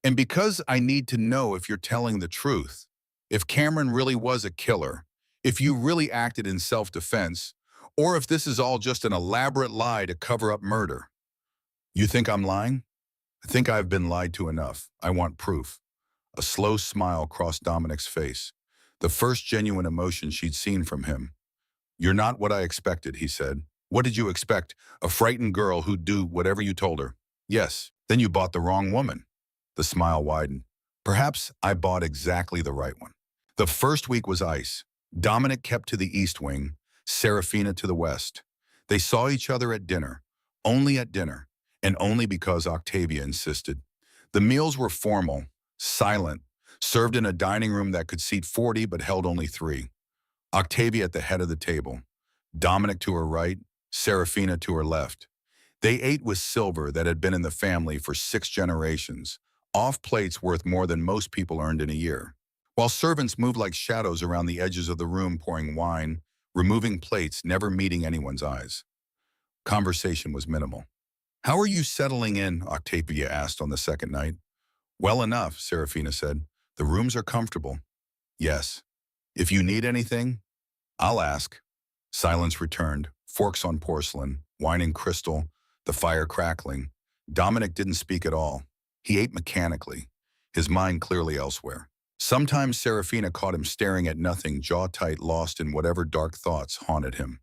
And because I need to know if you're telling the truth, if Cameron really was a killer, if you really acted in self-defense, or if this is all just an elaborate lie to cover up murder. You think I'm lying? I think I've been lied to enough. I want proof. A slow smile crossed Dominic's face, the first genuine emotion she'd seen from him. You're not what I expected, he said. What did you expect? A frightened girl who'd do whatever you told her? Yes, then you bought the wrong woman. The smile widened. Perhaps I bought exactly the right one. The first week was ice. Dominic kept to the east wing, Serafina to the west. They saw each other at dinner, and only because Octavia insisted. The meals were formal, silent, served in a dining room that could seat 40 but held only 3. Octavia at the head of the table, Dominic to her right, Serafina to her left. They ate with silver that had been in the family for 6 generations, off plates worth more than most people earned in a year. While servants moved like shadows around the edges of the room pouring wine, removing plates, never meeting anyone's eyes. Conversation was minimal. How are you settling in? Octavia asked on the second night. Well enough, Serafina said. The rooms are comfortable. Yes. If you need anything, I'll ask. Silence returned, forks on porcelain, wine in crystal, the fire crackling. Dominic didn't speak at all. He ate mechanically, his mind clearly elsewhere. Sometimes Serafina caught him staring at nothing, jaw tight, lost in whatever dark thoughts haunted him.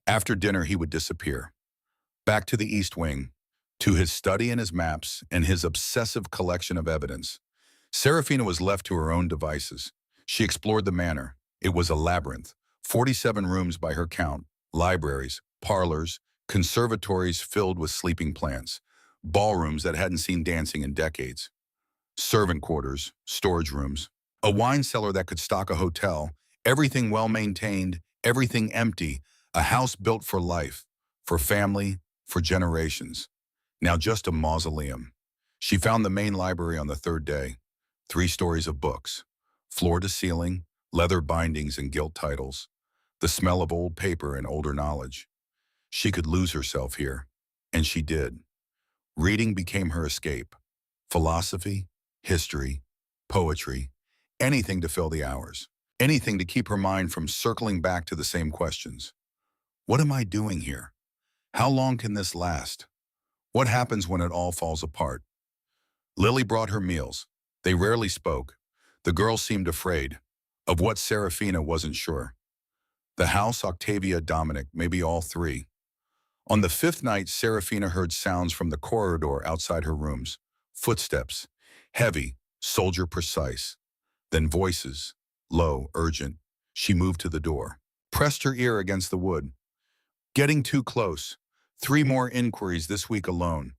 After dinner, he would disappear. Back to the East Wing, to his study and his maps and his obsessive collection of evidence. Serafina was left to her own devices. She explored the manor. It was a labyrinth, 47 rooms by her count, libraries, parlors, conservatories filled with sleeping plants, ballrooms that hadn't seen dancing in decades, servant quarters, storage rooms, a wine cellar that could stock a hotel, everything well-maintained, everything empty, a house built for life, for family, for generations. Now just a mausoleum. She found the main library on the third day. 3 stories of books, floor to ceiling, leather bindings and gilt titles, the smell of old paper and older knowledge. She could lose herself here, and she did. Reading became her escape. Philosophy, history, poetry, anything to fill the hours. Anything to keep her mind from circling back to the same questions. What am I doing here? How long can this last? What happens when it all falls apart? Lily brought her meals. They rarely spoke. The girl seemed afraid. Of what Serafina wasn't sure. The house, Octavia, Dominic, maybe all three. On the fifth night, Serafina heard sounds from the corridor outside her rooms. Footsteps. Heavy, soldier precise. Then voices. Low, urgent. She moved to the door. Pressed her ear against the wood. Getting too close. 3 more inquiries this week alone.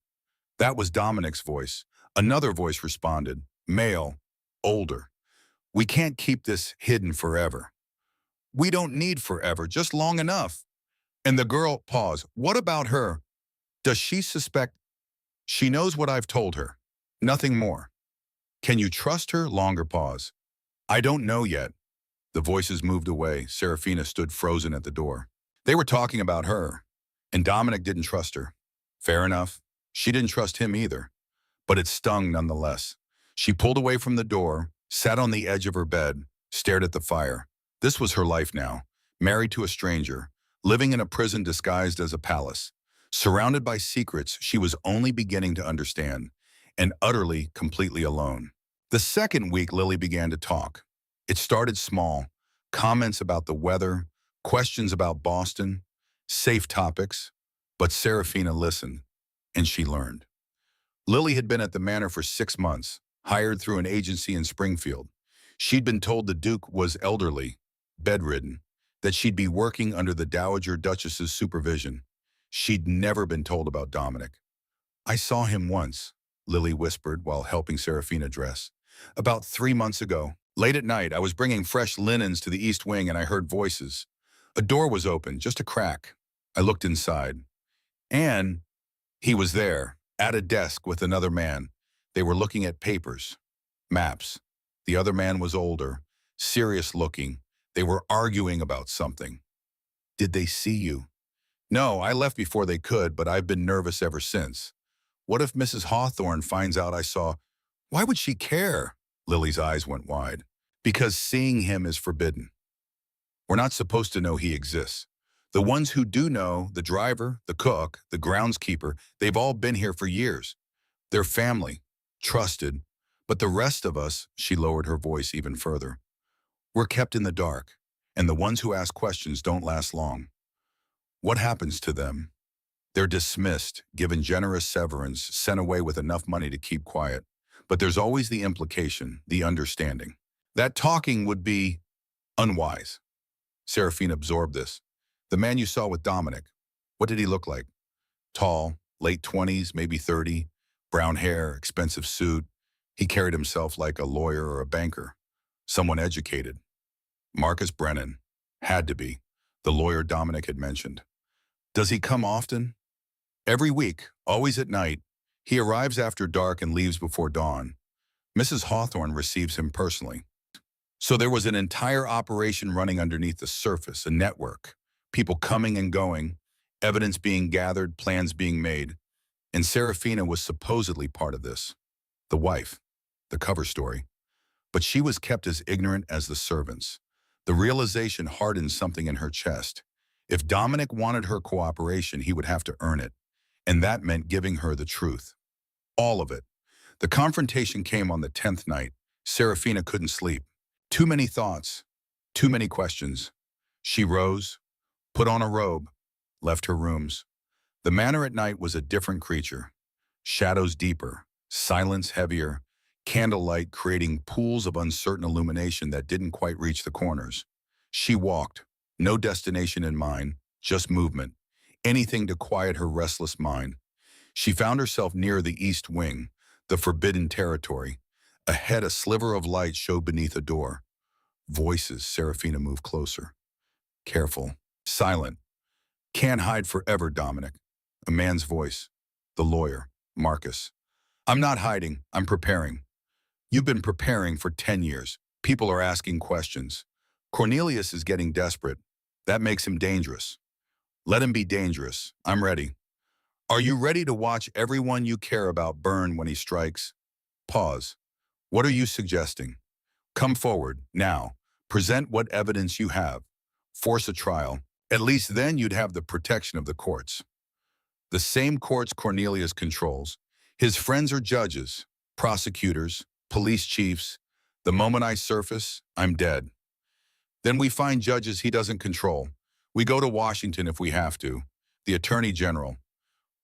That was Dominic's voice. Another voice responded. Male. Older. We can't keep this hidden forever. We don't need forever, just long enough. And the girl paused. What about her? Does she suspect? She knows what I've told her. Nothing more. Can you trust her? Longer pause. I don't know yet. The voices moved away. Serafina stood frozen at the door. They were talking about her, and Dominic didn't trust her. Fair enough. She didn't trust him either. But it stung nonetheless. She pulled away from the door, sat on the edge of her bed, stared at the fire. This was her life now, married to a stranger, living in a prison disguised as a palace, surrounded by secrets she was only beginning to understand, and utterly, completely alone. The second week, Lily began to talk. It started small, comments about the weather, questions about Boston, safe topics, but Serafina listened, and she learned. Lily had been at the manor for 6 months, hired through an agency in Springfield. She'd been told the Duke was elderly, bedridden, that she'd be working under the Dowager Duchess's supervision. She'd never been told about Dominic. I saw him once, Lily whispered while helping Serafina dress. About 3 months ago. Late at night, I was bringing fresh linens to the East Wing and I heard voices. A door was open, just a crack. I looked inside. And he was there, at a desk with another man. They were looking at papers, maps. The other man was older, serious looking. They were arguing about something. Did they see you? No, I left before they could, but I've been nervous ever since. What if Mrs. Hawthorne finds out I saw? Why would she care? Lily's eyes went wide. Because seeing him is forbidden. We're not supposed to know he exists. The ones who do know, the driver, the cook, the groundskeeper, they've all been here for years. They're family, trusted. But the rest of us, she lowered her voice even further, we're kept in the dark, and the ones who ask questions don't last long. What happens to them? They're dismissed, given generous severance, sent away with enough money to keep quiet. But there's always the implication, the understanding. That talking would be unwise. Serafina absorbed this. The man you saw with Dominic, what did he look like? Tall, late 20s, maybe 30, brown hair, expensive suit. He carried himself like a lawyer or a banker, someone educated. Marcus Brennan, had to be, the lawyer Dominic had mentioned. Does he come often? Every week, always at night. He arrives after dark and leaves before dawn. Mrs. Hawthorne receives him personally. So there was an entire operation running underneath the surface, a network, people coming and going, evidence being gathered, plans being made. And Serafina was supposedly part of this. The wife, the cover story. But she was kept as ignorant as the servants. The realization hardened something in her chest. If Dominic wanted her cooperation, he would have to earn it. And that meant giving her the truth. All of it. The confrontation came on the 10th night. Serafina couldn't sleep. Too many thoughts. Too many questions. She rose, put on a robe, left her rooms. The manor at night was a different creature. Shadows deeper, silence heavier, candlelight creating pools of uncertain illumination that didn't quite reach the corners. She walked, no destination in mind, just movement, anything to quiet her restless mind. She found herself near the East Wing, the forbidden territory. Ahead, a sliver of light showed beneath a door. Voices. Serafina moved closer. Careful, silent. Can't hide forever, Dominic. A man's voice. The lawyer, Marcus. I'm not hiding, I'm preparing. You've been preparing for 10 years. People are asking questions. Cornelius is getting desperate. That makes him dangerous. Let him be dangerous. I'm ready. Are you ready to watch everyone you care about burn when he strikes? Pause. What are you suggesting? Come forward, now. Present what evidence you have. Force a trial. At least then you'd have the protection of the courts. The same courts Cornelius controls. His friends are judges, prosecutors, police chiefs. The moment I surface, I'm dead. Then we find judges he doesn't control. We go to Washington if we have to. The Attorney General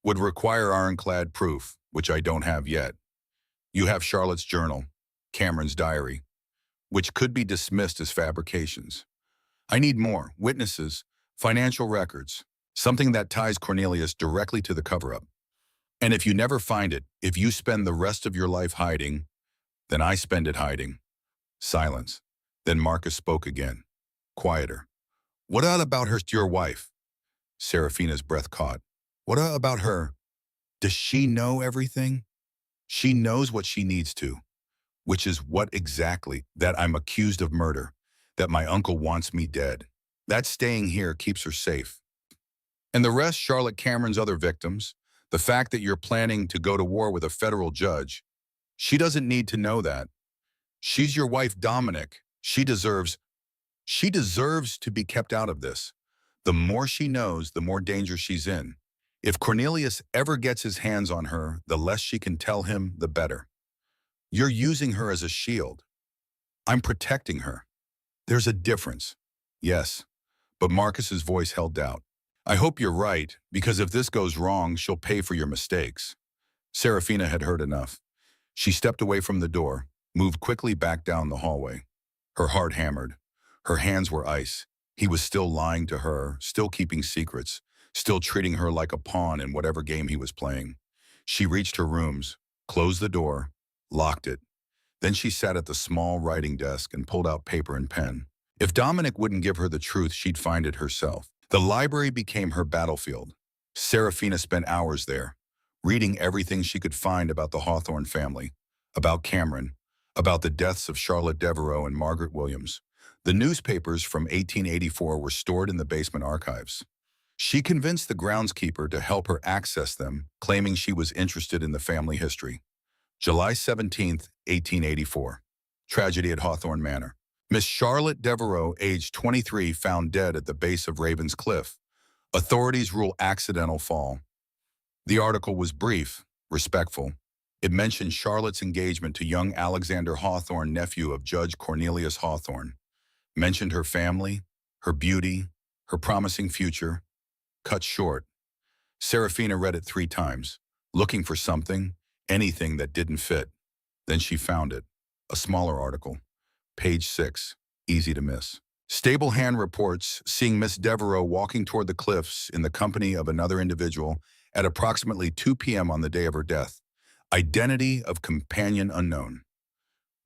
would require ironclad proof, which I don't have yet. You have Charlotte's journal, Cameron's diary, which could be dismissed as fabrications. I need more witnesses, financial records, something that ties Cornelius directly to the cover-up. And if you never find it, if you spend the rest of your life hiding, then I spend it hiding. Silence. Then Marcus spoke again, quieter. What about her, your wife? Serafina's breath caught. What about her? Does she know everything? She knows what she needs to, which is what exactly? That I'm accused of murder, that my uncle wants me dead. That staying here keeps her safe. And the rest, Charlotte Cameron's other victims, the fact that you're planning to go to war with a federal judge, she doesn't need to know that. She's your wife, Dominic. She deserves to be kept out of this. The more she knows, the more danger she's in. If Cornelius ever gets his hands on her, the less she can tell him, the better. You're using her as a shield. I'm protecting her. There's a difference. Yes, but Marcus's voice held doubt. I hope you're right, because if this goes wrong, she'll pay for your mistakes. Serafina had heard enough. She stepped away from the door, moved quickly back down the hallway. Her heart hammered. Her hands were ice. He was still lying to her, still keeping secrets, still treating her like a pawn in whatever game he was playing. She reached her rooms, closed the door, locked it. Then she sat at the small writing desk and pulled out paper and pen. If Dominic wouldn't give her the truth, she'd find it herself. The library became her battlefield. Serafina spent hours there, reading everything she could find about the Hawthorne family, about Cameron, about the deaths of Charlotte Devereaux and Margaret Williams. The newspapers from 1884 were stored in the basement archives. She convinced the groundskeeper to help her access them, claiming she was interested in the family history. July 17th, 1884. Tragedy at Hawthorne Manor. Miss Charlotte Devereaux, age 23, found dead at the base of Raven's Cliff. Authorities rule accidental fall. The article was brief, respectful. It mentioned Charlotte's engagement to young Alexander Hawthorne, nephew of Judge Cornelius Hawthorne. Mentioned her family, her beauty, her promising future. Cut short. Serafina read it 3 times, looking for something, anything that didn't fit. Then she found it. A smaller article. Page 6. Easy to miss. Stable hand reports seeing Miss Devereaux walking toward the cliffs in the company of another individual at approximately 2 p.m. on the day of her death. Identity of companion unknown.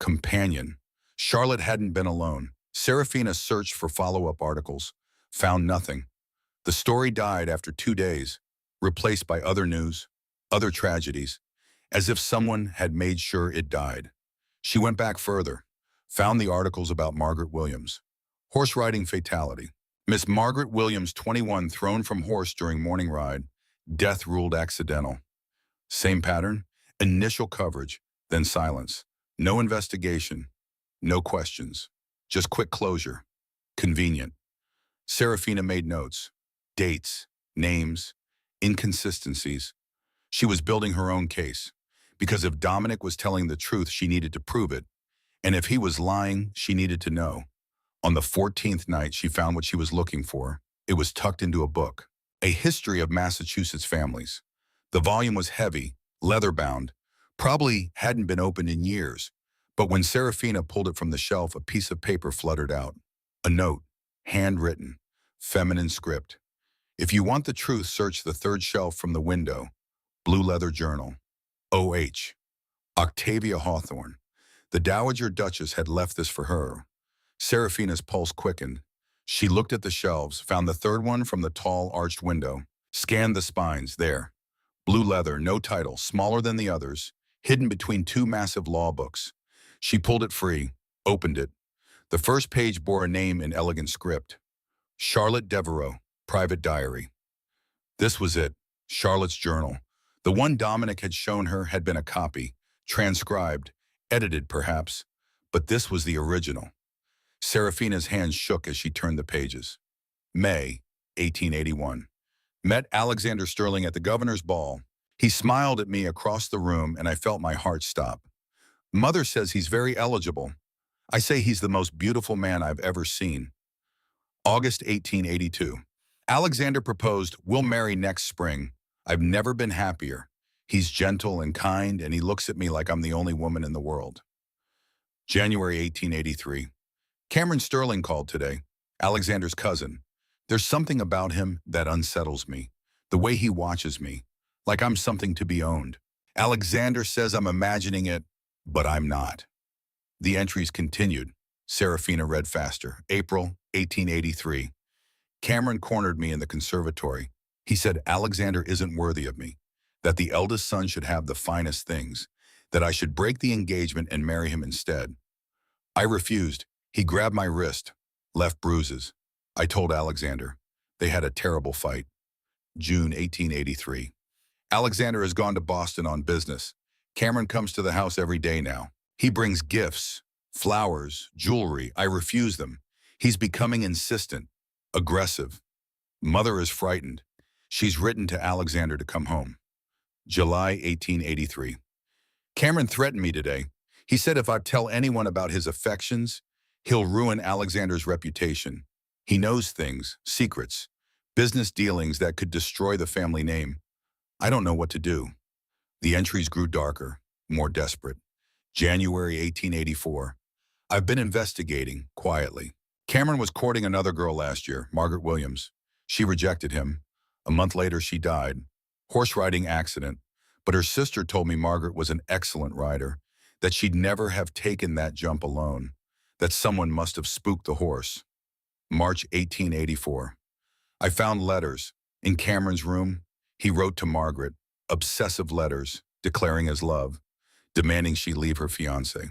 Companion. Charlotte hadn't been alone. Serafina searched for follow-up articles. Found nothing. The story died after 2 days, replaced by other news, other tragedies, as if someone had made sure it died. She went back further, found the articles about Margaret Williams. Horse riding fatality. Miss Margaret Williams, 21, thrown from horse during morning ride. Death ruled accidental. Same pattern, initial coverage, then silence. No investigation, no questions, just quick closure. Convenient. Serafina made notes, dates, names, inconsistencies. She was building her own case, because if Dominic was telling the truth, she needed to prove it, and if he was lying, she needed to know. On the 14th night, she found what she was looking for. It was tucked into a book, A History of Massachusetts Families. The volume was heavy, leather-bound, probably hadn't been opened in years, but when Serafina pulled it from the shelf, a piece of paper fluttered out. A note, handwritten, feminine script. If you want the truth, search the 3rd shelf from the window. Blue leather journal. O.H. Octavia Hawthorne. The Dowager Duchess had left this for her. Serafina's pulse quickened. She looked at the shelves, found the 3rd one from the tall, arched window, scanned the spines. There. Blue leather, no title, smaller than the others, hidden between 2 massive law books. She pulled it free, opened it. The first page bore a name in elegant script. Charlotte Devereaux, private diary. This was it, Charlotte's journal. The one Dominic had shown her had been a copy, transcribed, edited perhaps, but this was the original. Serafina's hands shook as she turned the pages. May, 1881. Met Alexander Sterling at the governor's ball. He smiled at me across the room and I felt my heart stop. Mother says he's very eligible. I say he's the most beautiful man I've ever seen. August 1882. Alexander proposed, we'll marry next spring. I've never been happier. He's gentle and kind and he looks at me like I'm the only woman in the world. January 1883. Cameron Sterling called today, Alexander's cousin. There's something about him that unsettles me. The way he watches me, like I'm something to be owned. Alexander says I'm imagining it, but I'm not. The entries continued. Serafina read faster. April 1883. Cameron cornered me in the conservatory. He said Alexander isn't worthy of me, that the eldest son should have the finest things, that I should break the engagement and marry him instead. I refused. He grabbed my wrist, left bruises. I told Alexander. They had a terrible fight. June 1883. Alexander has gone to Boston on business. Cameron comes to the house every day now. He brings gifts, flowers, jewelry. I refuse them. He's becoming insistent, aggressive. Mother is frightened. She's written to Alexander to come home. July 1883. Cameron threatened me today. He said if I tell anyone about his affections, he'll ruin Alexander's reputation. He knows things, secrets, business dealings that could destroy the family name. I don't know what to do. The entries grew darker, more desperate. January 1884. I've been investigating, quietly. Cameron was courting another girl last year, Margaret Williams. She rejected him. A month later, she died. Horse riding accident. But her sister told me Margaret was an excellent rider, that she'd never have taken that jump alone, that someone must have spooked the horse. March 1884. I found letters. In Cameron's room, he wrote to Margaret, obsessive letters, declaring his love, demanding she leave her fiancé.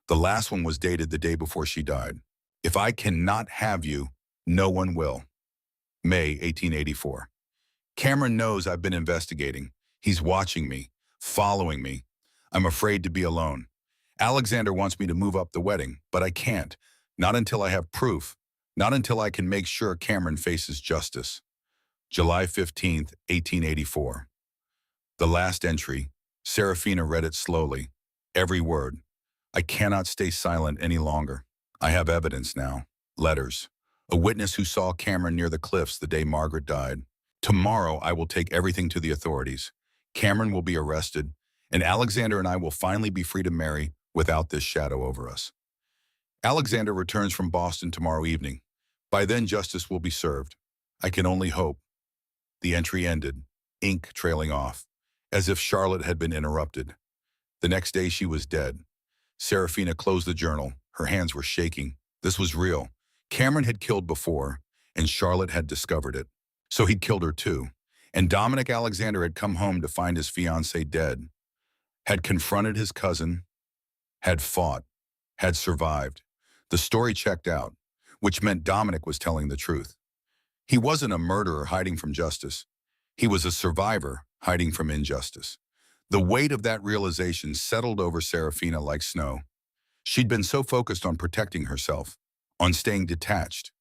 The last one was dated the day before she died. If I cannot have you, no one will. May 1884. Cameron knows I've been investigating. He's watching me, following me. I'm afraid to be alone. Alexander wants me to move up the wedding, but I can't. Not until I have proof. Not until I can make sure Cameron faces justice. July 15th, 1884. The last entry. Serafina read it slowly. Every word. I cannot stay silent any longer. I have evidence now. Letters. A witness who saw Cameron near the cliffs the day Margaret died. Tomorrow I will take everything to the authorities. Cameron will be arrested, and Alexander and I will finally be free to marry without this shadow over us. Alexander returns from Boston tomorrow evening. By then justice will be served. I can only hope. The entry ended, ink trailing off, as if Charlotte had been interrupted. The next day she was dead. Serafina closed the journal. Her hands were shaking. This was real. Cameron had killed before, and Charlotte had discovered it. So he'd killed her too. And Dominic Alexander had come home to find his fiancée dead. Had confronted his cousin. Had fought. Had survived. The story checked out, which meant Dominic was telling the truth. He wasn't a murderer hiding from justice. He was a survivor hiding from injustice. The weight of that realization settled over Serafina like snow. She'd been so focused on protecting herself, on staying detached,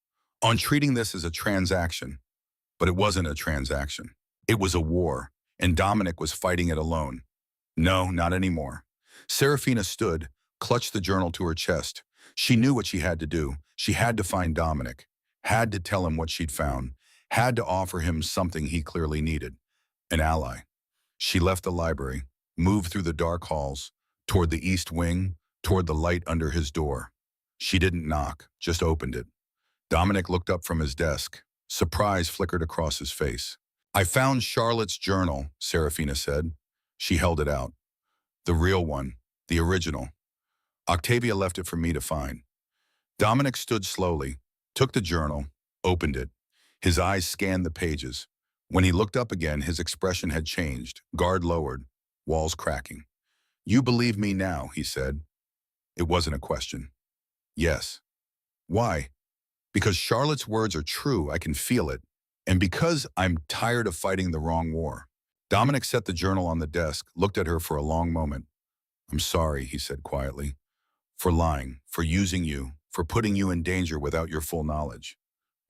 on treating this as a transaction. But it wasn't a transaction. It was a war, and Dominic was fighting it alone. No, not anymore. Serafina stood, clutched the journal to her chest. She knew what she had to do. She had to find Dominic, had to tell him what she'd found, had to offer him something he clearly needed, an ally. She left the library, moved through the dark halls, toward the east wing, toward the light under his door. She didn't knock, just opened it. Dominic looked up from his desk. Surprise flickered across his face. I found Charlotte's journal, Serafina said. She held it out. The real one, the original. Octavia left it for me to find. Dominic stood slowly, took the journal, opened it. His eyes scanned the pages. When he looked up again, his expression had changed, guard lowered, walls cracking. You believe me now, he said. It wasn't a question. Yes. Why? Because Charlotte's words are true, I can feel it. And because I'm tired of fighting the wrong war. Dominic set the journal on the desk, looked at her for a long moment. I'm sorry, he said quietly. For lying, for using you, for putting you in danger without your full knowledge.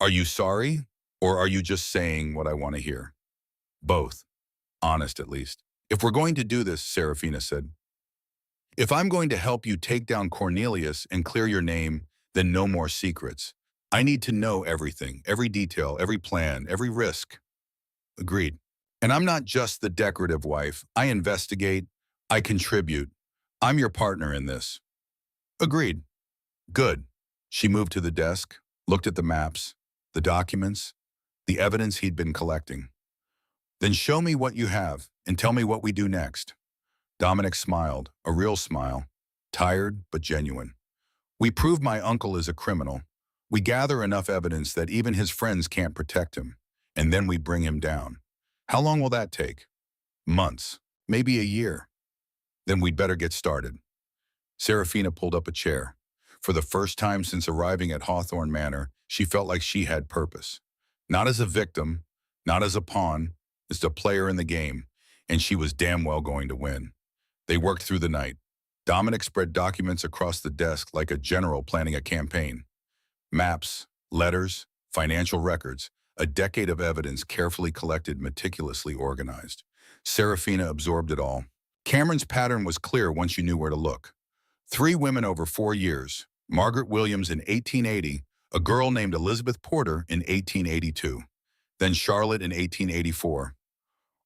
Are you sorry, or are you just saying what I want to hear? Both. Honest, at least. If we're going to do this, Serafina said, if I'm going to help you take down Cornelius and clear your name, then no more secrets. I need to know everything, every detail, every plan, every risk. Agreed. And I'm not just the decorative wife. I investigate. I contribute. I'm your partner in this. Agreed. Good. She moved to the desk, looked at the maps, the documents, the evidence he'd been collecting. Then show me what you have and tell me what we do next. Dominic smiled, a real smile, tired but genuine. We prove my uncle is a criminal. We gather enough evidence that even his friends can't protect him, and then we bring him down. How long will that take? Months, maybe a year. Then we'd better get started. Serafina pulled up a chair. For the first time since arriving at Hawthorne Manor, she felt like she had purpose. Not as a victim, not as a pawn, as a player in the game, and she was damn well going to win. They worked through the night. Dominic spread documents across the desk like a general planning a campaign. Maps, letters, financial records, a decade of evidence carefully collected, meticulously organized. Serafina absorbed it all. Cameron's pattern was clear once you knew where to look. 3 women over 4 years, Margaret Williams in 1880, a girl named Elizabeth Porter in 1882, then Charlotte in 1884.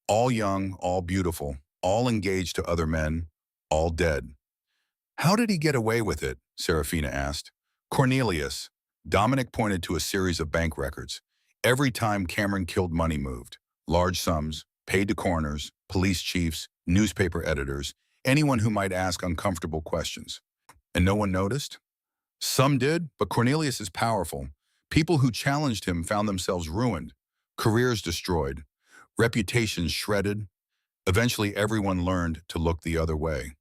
All young, all beautiful, all engaged to other men, all dead. How did he get away with it? Serafina asked. Cornelius. Dominic pointed to a series of bank records. Every time Cameron killed, money moved. Large sums, paid to coroners, police chiefs, newspaper editors, anyone who might ask uncomfortable questions. And no one noticed? Some did, but Cornelius is powerful. People who challenged him found themselves ruined, careers destroyed, reputations shredded. Eventually, everyone learned to look the other way.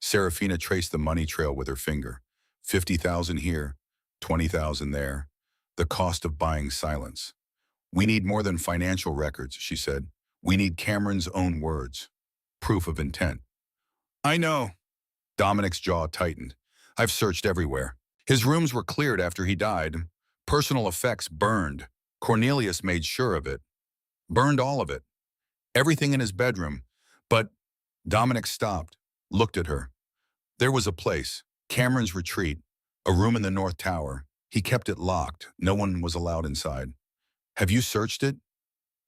Serafina traced the money trail with her finger. 50,000 here, 20,000 there. The cost of buying silence. We need more than financial records, she said. We need Cameron's own words. Proof of intent. I know. Dominic's jaw tightened. I've searched everywhere. His rooms were cleared after he died. Personal effects burned. Cornelius made sure of it. Burned all of it. Everything in his bedroom. But Dominic stopped, looked at her. There was a place, Cameron's retreat, a room in the North Tower. He kept it locked. No one was allowed inside. Have you searched it?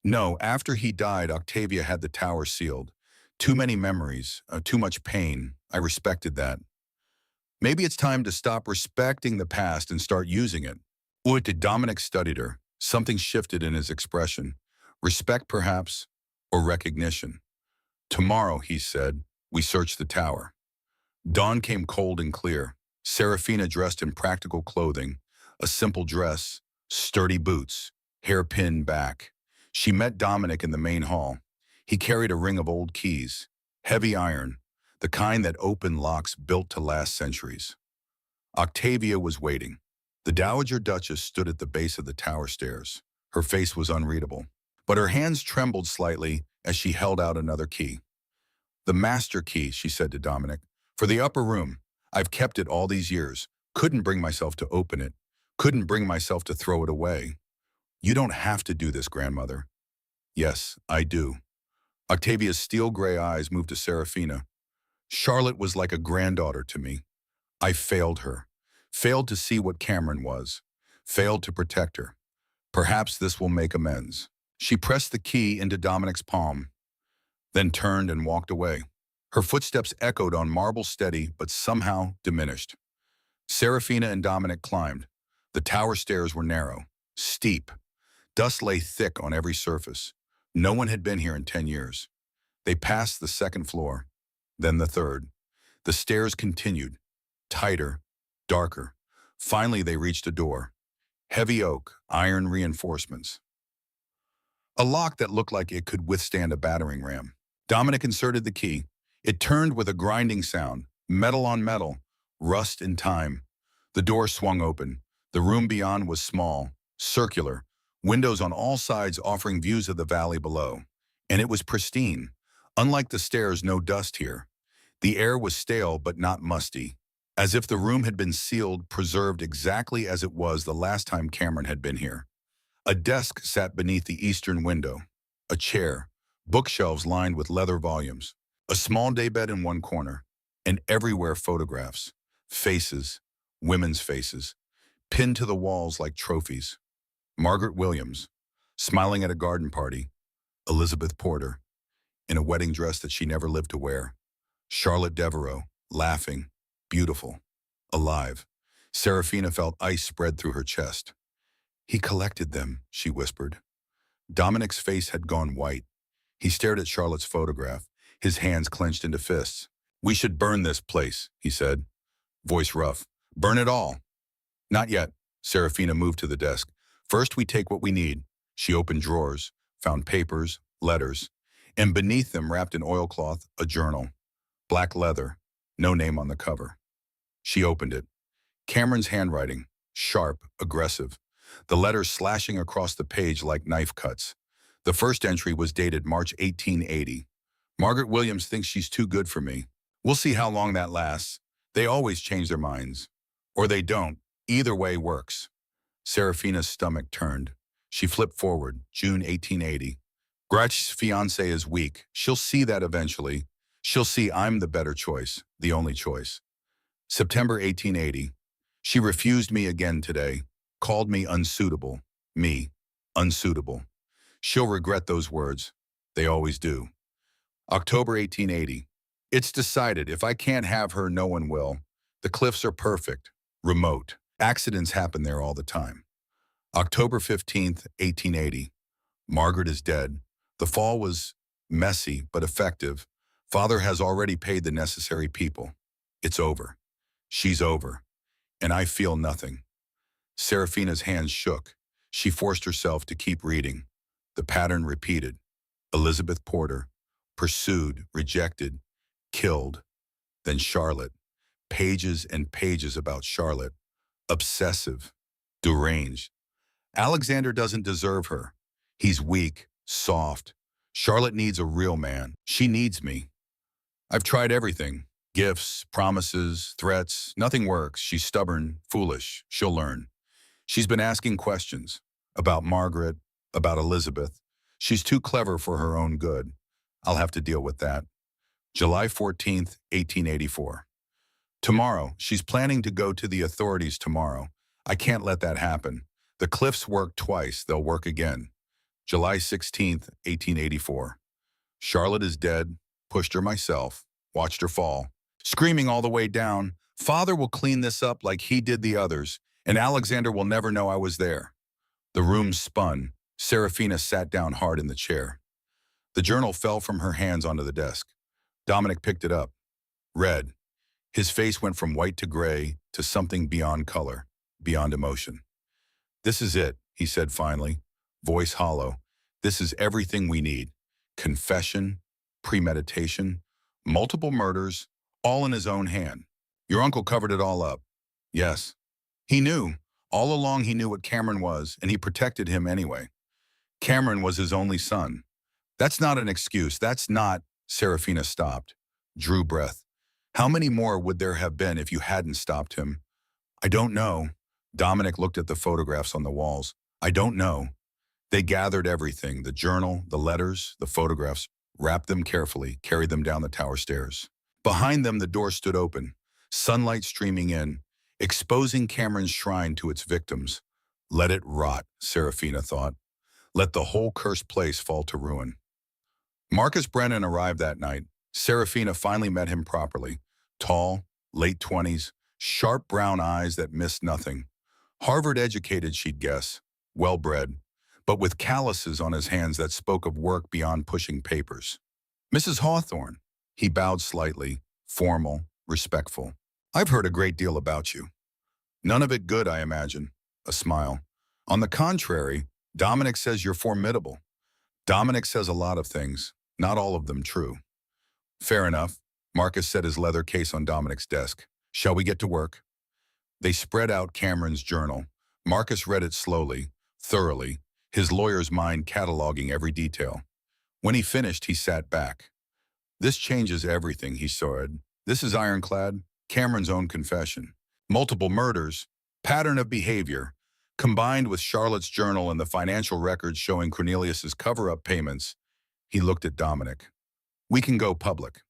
No, after he died, Octavia had the tower sealed. Too many memories, too much pain. I respected that. Maybe it's time to stop respecting the past and start using it. Dominic studied her. Something shifted in his expression. Respect, perhaps, or recognition. Tomorrow, he said, we search the tower. Dawn came cold and clear. Serafina dressed in practical clothing, a simple dress, sturdy boots, hair pinned back. She met Dominic in the main hall. He carried a ring of old keys, heavy iron, the kind that opened locks built to last centuries. Octavia was waiting. The Dowager Duchess stood at the base of the tower stairs. Her face was unreadable, but her hands trembled slightly as she held out another key. The master key, she said to Dominic, for the upper room. I've kept it all these years. Couldn't bring myself to open it. Couldn't bring myself to throw it away. You don't have to do this, grandmother. Yes, I do. Octavia's steel gray eyes moved to Serafina. Charlotte was like a granddaughter to me. I failed her. Failed to see what Cameron was. Failed to protect her. Perhaps this will make amends. She pressed the key into Dominic's palm, then turned and walked away. Her footsteps echoed on marble, steady but somehow diminished. Serafina and Dominic climbed. The tower stairs were narrow, steep. Dust lay thick on every surface. No one had been here in 10 years. They passed the second floor, then the third. The stairs continued, tighter, darker. Finally, they reached a door. Heavy oak, iron reinforcements. A lock that looked like it could withstand a battering ram. Dominic inserted the key. It turned with a grinding sound, metal on metal, rust in time. The door swung open. The room beyond was small, circular, windows on all sides offering views of the valley below. And it was pristine. Unlike the stairs, no dust here. The air was stale but not musty. as if the room had been sealed, preserved exactly as it was the last time Cameron had been here. A desk sat beneath the eastern window, a chair, bookshelves lined with leather volumes, a small daybed in one corner, and everywhere photographs, faces, women's faces, pinned to the walls like trophies. Margaret Williams, smiling at a garden party, Elizabeth Porter, in a wedding dress that she never lived to wear, Charlotte Devereaux, laughing, beautiful, alive. Serafina felt ice spread through her chest. He collected them, she whispered. Dominic's face had gone white. He stared at Charlotte's photograph, his hands clenched into fists. We should burn this place, he said, voice rough. Burn it all. Not yet. Serafina moved to the desk. First, we take what we need. She opened drawers, found papers, letters, and beneath them, wrapped in oilcloth, a journal. Black leather, no name on the cover. She opened it. Cameron's handwriting, sharp, aggressive, the letters slashing across the page like knife cuts. The first entry was dated March 1880. Margaret Williams thinks she's too good for me. We'll see how long that lasts. They always change their minds. Or they don't. Either way works. Serafina's stomach turned. She flipped forward, June 1880. Gretch's fiancé is weak. She'll see that eventually. She'll see I'm the better choice, the only choice. September 1880. She refused me again today, called me unsuitable. Me, unsuitable. She'll regret those words. They always do. October 1880. It's decided if I can't have her, no one will. The cliffs are perfect, remote. Accidents happen there all the time. October 15th, 1880. Margaret is dead. The fall was messy but effective. Father has already paid the necessary people. It's over. She's over. And I feel nothing. Serafina's hands shook. She forced herself to keep reading. The pattern repeated. Elizabeth Porter, pursued, rejected, killed. Then Charlotte. Pages and pages about Charlotte. Obsessive, deranged. Alexander doesn't deserve her. He's weak, soft. Charlotte needs a real man. She needs me. I've tried everything. Gifts, promises, threats. Nothing works. She's stubborn, foolish. She'll learn. She's been asking questions about Margaret, about Elizabeth. She's too clever for her own good. I'll have to deal with that. July 14th, 1884. Tomorrow. She's planning to go to the authorities tomorrow. I can't let that happen. The cliffs worked twice. They'll work again. July 16th, 1884. Charlotte is dead. Pushed her myself. Watched her fall. Screaming all the way down. Father will clean this up like he did the others, and Alexander will never know I was there. The room spun. Serafina sat down hard in the chair. The journal fell from her hands onto the desk. Dominic picked it up. Read. His face went from white to gray to something beyond color, beyond emotion. This is it, he said finally, voice hollow. This is everything we need. Confession, premeditation, multiple murders, all in his own hand. Your uncle covered it all up. Yes. He knew. All along he knew what Cameron was, and he protected him anyway. Cameron was his only son. That's not an excuse. That's not... Serafina stopped, drew breath. How many more would there have been if you hadn't stopped him? I don't know. Dominic looked at the photographs on the walls. I don't know. They gathered everything, the journal, the letters, the photographs, wrapped them carefully, carried them down the tower stairs. Behind them, the door stood open, sunlight streaming in, exposing Cameron's shrine to its victims. Let it rot, Serafina thought. Let the whole cursed place fall to ruin. Marcus Brennan arrived that night. Serafina finally met him properly. Tall, late 20s, sharp brown eyes that missed nothing. Harvard-educated, she'd guess, well-bred, but with calluses on his hands that spoke of work beyond pushing papers. Mrs. Hawthorne, he bowed slightly, formal, respectful. I've heard a great deal about you. None of it good, I imagine. A smile. On the contrary, Dominic says you're formidable. Dominic says a lot of things, not all of them true. Fair enough. Marcus set his leather case on Dominic's desk. Shall we get to work? They spread out Cameron's journal. Marcus read it slowly, thoroughly, his lawyer's mind cataloging every detail. When he finished, he sat back. This changes everything, he said. This is ironclad. Cameron's own confession. Multiple murders, pattern of behavior, combined with Charlotte's journal and the financial records showing Cornelius's cover-up payments, he looked at Dominic. We can go public.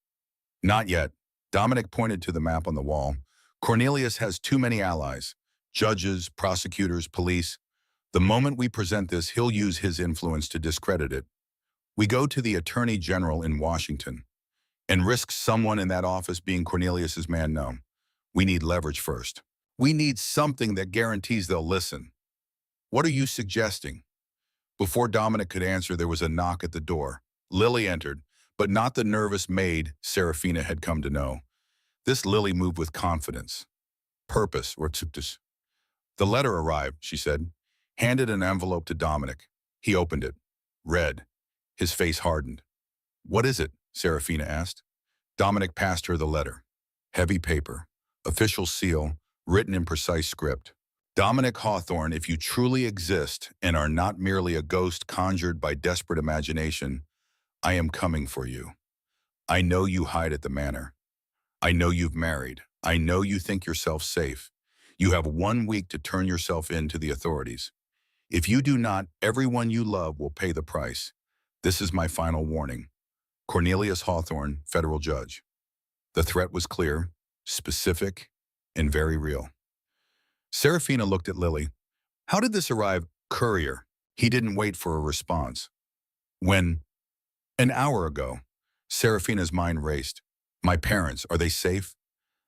Not yet. Dominic pointed to the map on the wall. Cornelius has too many allies. Judges, prosecutors, police. The moment we present this, he'll use his influence to discredit it. We go to the Attorney General in Washington and risk someone in that office being Cornelius's man known. We need leverage first. We need something that guarantees they'll listen. What are you suggesting? Before Dominic could answer, there was a knock at the door. Lily entered, but not the nervous maid Serafina had come to know. This Lily moved with confidence, purpose, or tsuctus. The letter arrived, she said, handed an envelope to Dominic. He opened it, read. His face hardened. What is it? Serafina asked. Dominic passed her the letter. Heavy paper, official seal, written in precise script. Dominic Hawthorne, if you truly exist and are not merely a ghost conjured by desperate imagination, I am coming for you. I know you hide at the manor. I know you've married. I know you think yourself safe. You have 1 week to turn yourself in to the authorities. If you do not, everyone you love will pay the price. This is my final warning. Cornelius Hawthorne, federal judge. The threat was clear, specific, and very real. Serafina looked at Lily. How did this arrive? Courier. He didn't wait for a response. When? An hour ago. Serafina's mind raced. My parents, are they safe?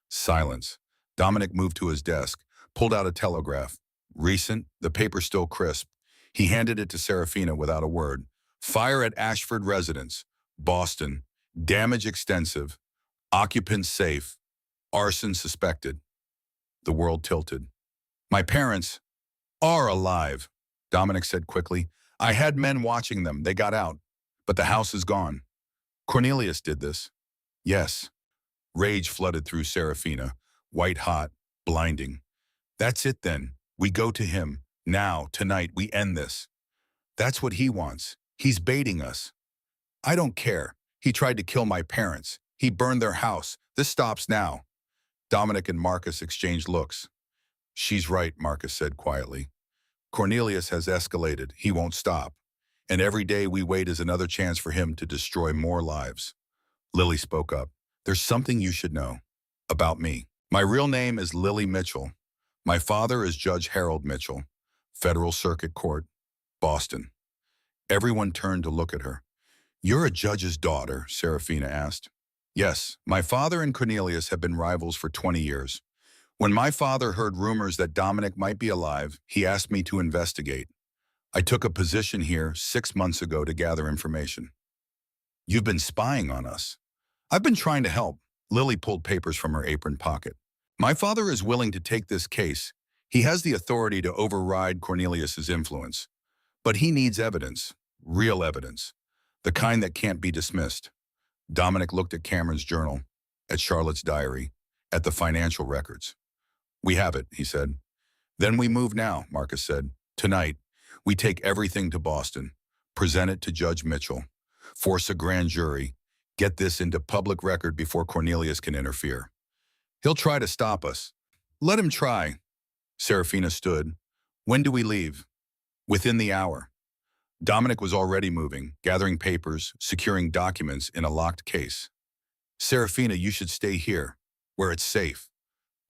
Silence. Dominic moved to his desk, pulled out a telegraph. Recent, the paper still crisp. He handed it to Serafina without a word. Fire at Ashford residence. Boston. Damage extensive. Occupants safe. Arson suspected. The world tilted. My parents are alive, Dominic said quickly. I had men watching them. They got out. But the house is gone. Cornelius did this. Yes. Rage flooded through Serafina, white hot, blinding. That's it then. We go to him. Now, tonight, we end this. That's what he wants. He's baiting us. I don't care. He tried to kill my parents. He burned their house. This stops now. Dominic and Marcus exchanged looks. She's right, Marcus said quietly. Cornelius has escalated. He won't stop. And every day we wait is another chance for him to destroy more lives. Lily spoke up. There's something you should know about me. My real name is Lily Mitchell. My father is Judge Harold Mitchell, Federal Circuit Court, Boston. Everyone turned to look at her. You're a judge's daughter, Serafina asked. Yes, my father and Cornelius have been rivals for 20 years. When my father heard rumors that Dominic might be alive, he asked me to investigate. I took a position here 6 months ago to gather information. You've been spying on us. I've been trying to help. Lily pulled papers from her apron pocket. My father is willing to take this case. He has the authority to override Cornelius's influence. But he needs evidence, real evidence, the kind that can't be dismissed. Dominic looked at Cameron's journal, at Charlotte's diary, at the financial records. We have it, he said. Then we move now, Marcus said. Tonight, we take everything to Boston, present it to Judge Mitchell, force a grand jury, get this into public record before Cornelius can interfere. He'll try to stop us. Let him try. Serafina stood. When do we leave? Within the hour. Dominic was already moving, gathering papers, securing documents in a locked case. Serafina, you should stay here, where it's safe.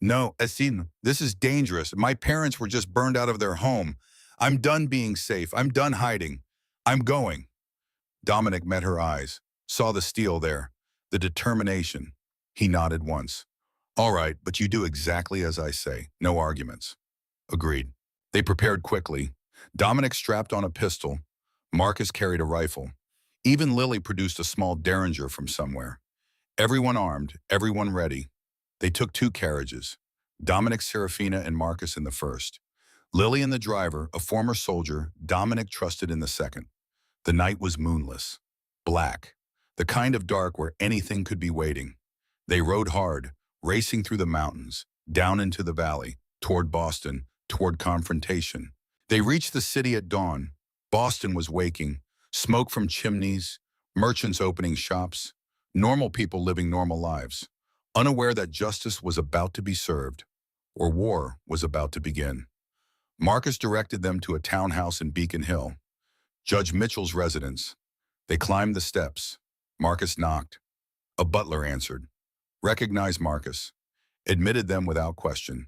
No, Essine, this is dangerous. My parents were just burned out of their home. I'm done being safe. I'm done hiding. I'm going. Dominic met her eyes, saw the steel there, the determination. He nodded once. All right, but you do exactly as I say. No arguments. Agreed. They prepared quickly. Dominic strapped on a pistol. Marcus carried a rifle. Even Lily produced a small derringer from somewhere. Everyone armed, everyone ready. They took 2 carriages. Dominic, Serafina, and Marcus in the first. Lily and the driver, a former soldier, Dominic trusted in the second. The night was moonless, black, the kind of dark where anything could be waiting. They rode hard, racing through the mountains, down into the valley, toward Boston, toward confrontation. They reached the city at dawn. Boston was waking, smoke from chimneys, merchants opening shops, normal people living normal lives. unaware that justice was about to be served, or war was about to begin. Marcus directed them to a townhouse in Beacon Hill, Judge Mitchell's residence. They climbed the steps. Marcus knocked. A butler answered, recognized Marcus, admitted them without question.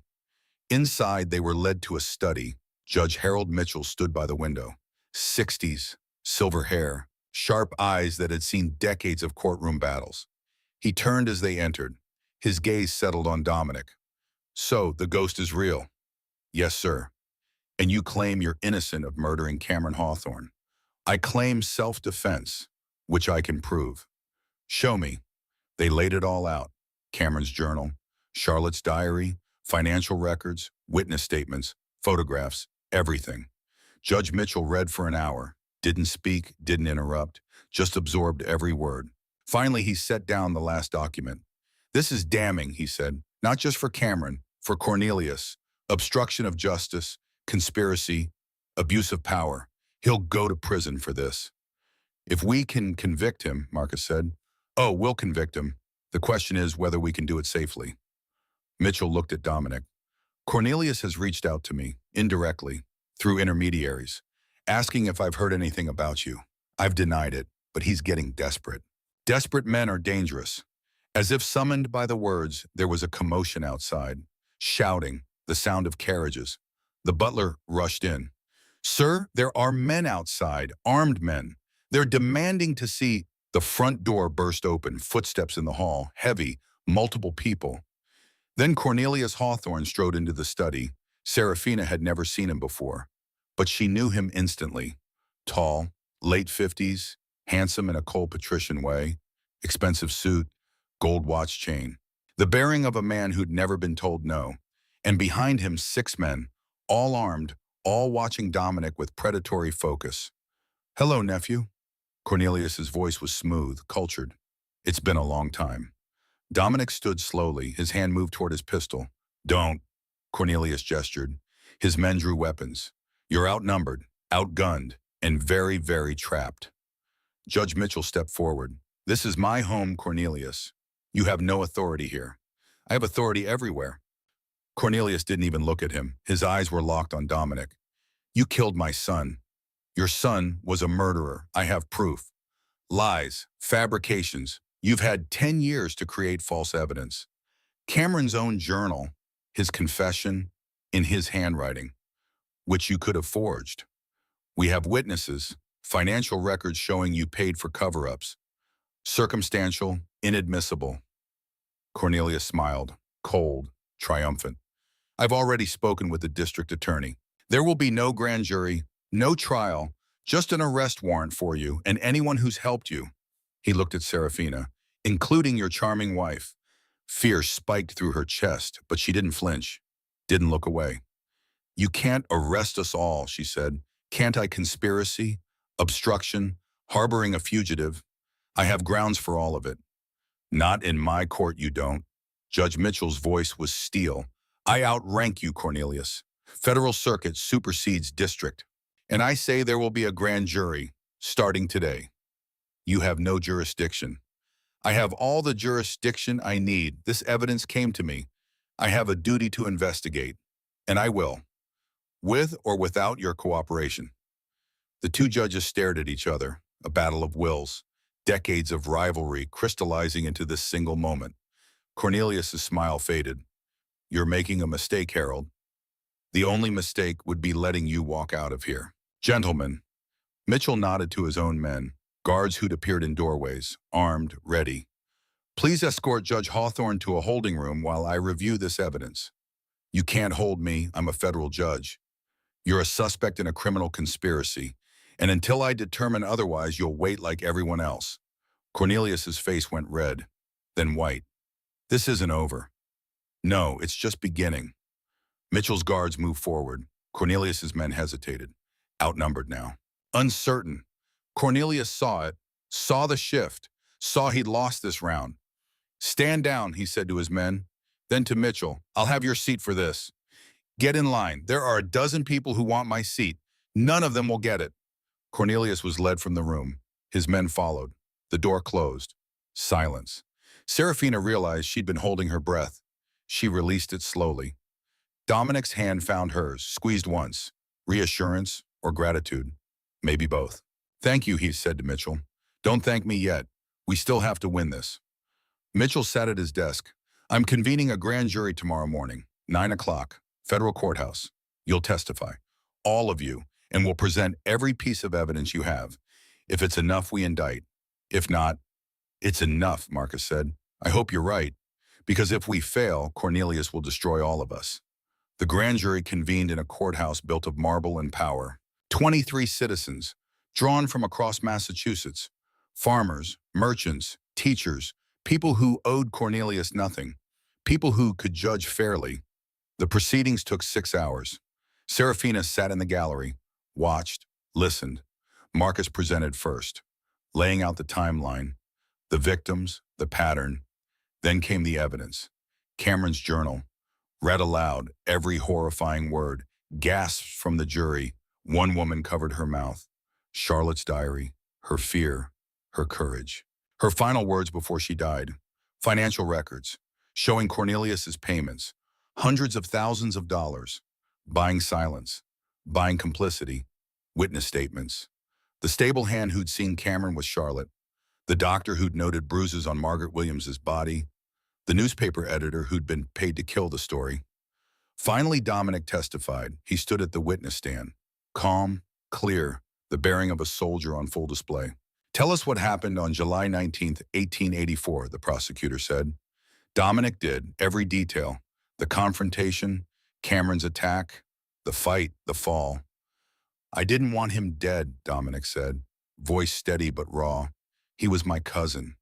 Inside, they were led to a study. Judge Harold Mitchell stood by the window. 60s, silver hair, sharp eyes that had seen decades of courtroom battles. He turned as they entered. His gaze settled on Dominic. So, the ghost is real? Yes, sir. And you claim you're innocent of murdering Cameron Hawthorne. I claim self-defense, which I can prove. Show me. They laid it all out. Cameron's journal, Charlotte's diary, financial records, witness statements, photographs, everything. Judge Mitchell read for an hour, didn't speak, didn't interrupt, just absorbed every word. Finally, he set down the last document. This is damning, he said, not just for Cameron, for Cornelius. Obstruction of justice, conspiracy, abuse of power. He'll go to prison for this. If we can convict him, Marcus said. Oh, we'll convict him. The question is whether we can do it safely. Mitchell looked at Dominic. Cornelius has reached out to me, indirectly, through intermediaries, asking if I've heard anything about you. I've denied it, but he's getting desperate. Desperate men are dangerous. As if summoned by the words, there was a commotion outside. Shouting, the sound of carriages. The butler rushed in. Sir, there are men outside, armed men. They're demanding to see. The front door burst open, footsteps in the hall, heavy, multiple people. Then Cornelius Hawthorne strode into the study. Serafina had never seen him before, but she knew him instantly. Tall, late 50s, handsome in a cold patrician way, expensive suit, gold watch chain. The bearing of a man who'd never been told no. And behind him, 6 men, all armed, all watching Dominic with predatory focus. Hello, nephew. Cornelius's voice was smooth, cultured. It's been a long time. Dominic stood slowly, his hand moved toward his pistol. Don't, Cornelius gestured. His men drew weapons. You're outnumbered, outgunned, and very, very trapped. Judge Mitchell stepped forward. This is my home, Cornelius. You have no authority here. I have authority everywhere. Cornelius didn't even look at him. His eyes were locked on Dominic. You killed my son. Your son was a murderer. I have proof. Lies, fabrications. You've had 10 years to create false evidence. Cameron's own journal, his confession, in his handwriting, which you could have forged. We have witnesses, financial records showing you paid for cover-ups. Circumstantial, inadmissible. Cornelius smiled, cold, triumphant. I've already spoken with the district attorney. There will be no grand jury, no trial, just an arrest warrant for you and anyone who's helped you. He looked at Serafina, including your charming wife. Fear spiked through her chest, but she didn't flinch, didn't look away. You can't arrest us all, she said. Can't I conspiracy, obstruction, harboring a fugitive? I have grounds for all of it. Not in my court, you don't. Judge Mitchell's voice was steel. I outrank you, Cornelius. Federal Circuit supersedes district. And I say there will be a grand jury, starting today. You have no jurisdiction. I have all the jurisdiction I need. This evidence came to me. I have a duty to investigate, and I will, with or without your cooperation. The two judges stared at each other, a battle of wills, decades of rivalry crystallizing into this single moment. Cornelius's smile faded. You're making a mistake, Harold. The only mistake would be letting you walk out of here. Gentlemen, Mitchell nodded to his own men, guards who'd appeared in doorways, armed, ready. Please escort Judge Hawthorne to a holding room while I review this evidence. You can't hold me, I'm a federal judge. You're a suspect in a criminal conspiracy, and until I determine otherwise, you'll wait like everyone else. Cornelius's face went red, then white. This isn't over. No, it's just beginning. Mitchell's guards moved forward. Cornelius's men hesitated, outnumbered now. Uncertain. Cornelius saw it, saw the shift, saw he'd lost this round. Stand down, he said to his men. Then to Mitchell, I'll have your seat for this. Get in line. There are a dozen people who want my seat. None of them will get it. Cornelius was led from the room. His men followed. The door closed. Silence. Serafina realized she'd been holding her breath. She released it slowly. Dominic's hand found hers, squeezed once. Reassurance or gratitude? Maybe both. Thank you, he said to Mitchell. Don't thank me yet. We still have to win this. Mitchell sat at his desk. I'm convening a grand jury tomorrow morning, 9 o'clock, federal courthouse. You'll testify. All of you, and we'll present every piece of evidence you have. If it's enough, we indict. If not, it's enough, Marcus said. I hope you're right, because if we fail, Cornelius will destroy all of us. The grand jury convened in a courthouse built of marble and power. 23 citizens, drawn from across Massachusetts. Farmers, merchants, teachers, people who owed Cornelius nothing. People who could judge fairly. The proceedings took 6 hours. Serafina sat in the gallery, watched, listened. Marcus presented first, laying out the timeline, the victims, the pattern. Then came the evidence. Cameron's journal, read aloud, every horrifying word. Gasps from the jury. One woman covered her mouth. Charlotte's diary, her fear, her courage. Her final words before she died. Financial records, showing Cornelius's payments. Hundreds of thousands of dollars. Buying silence, buying complicity. Witness statements. The stable hand who'd seen Cameron was Charlotte. The doctor who'd noted bruises on Margaret Williams's body. The newspaper editor who'd been paid to kill the story. Finally, Dominic testified. He stood at the witness stand. Calm, clear, the bearing of a soldier on full display. Tell us what happened on July 19th, 1884, the prosecutor said. Dominic did, every detail. The confrontation, Cameron's attack, the fight, the fall. I didn't want him dead, Dominic said, voice steady but raw. He was my cousin.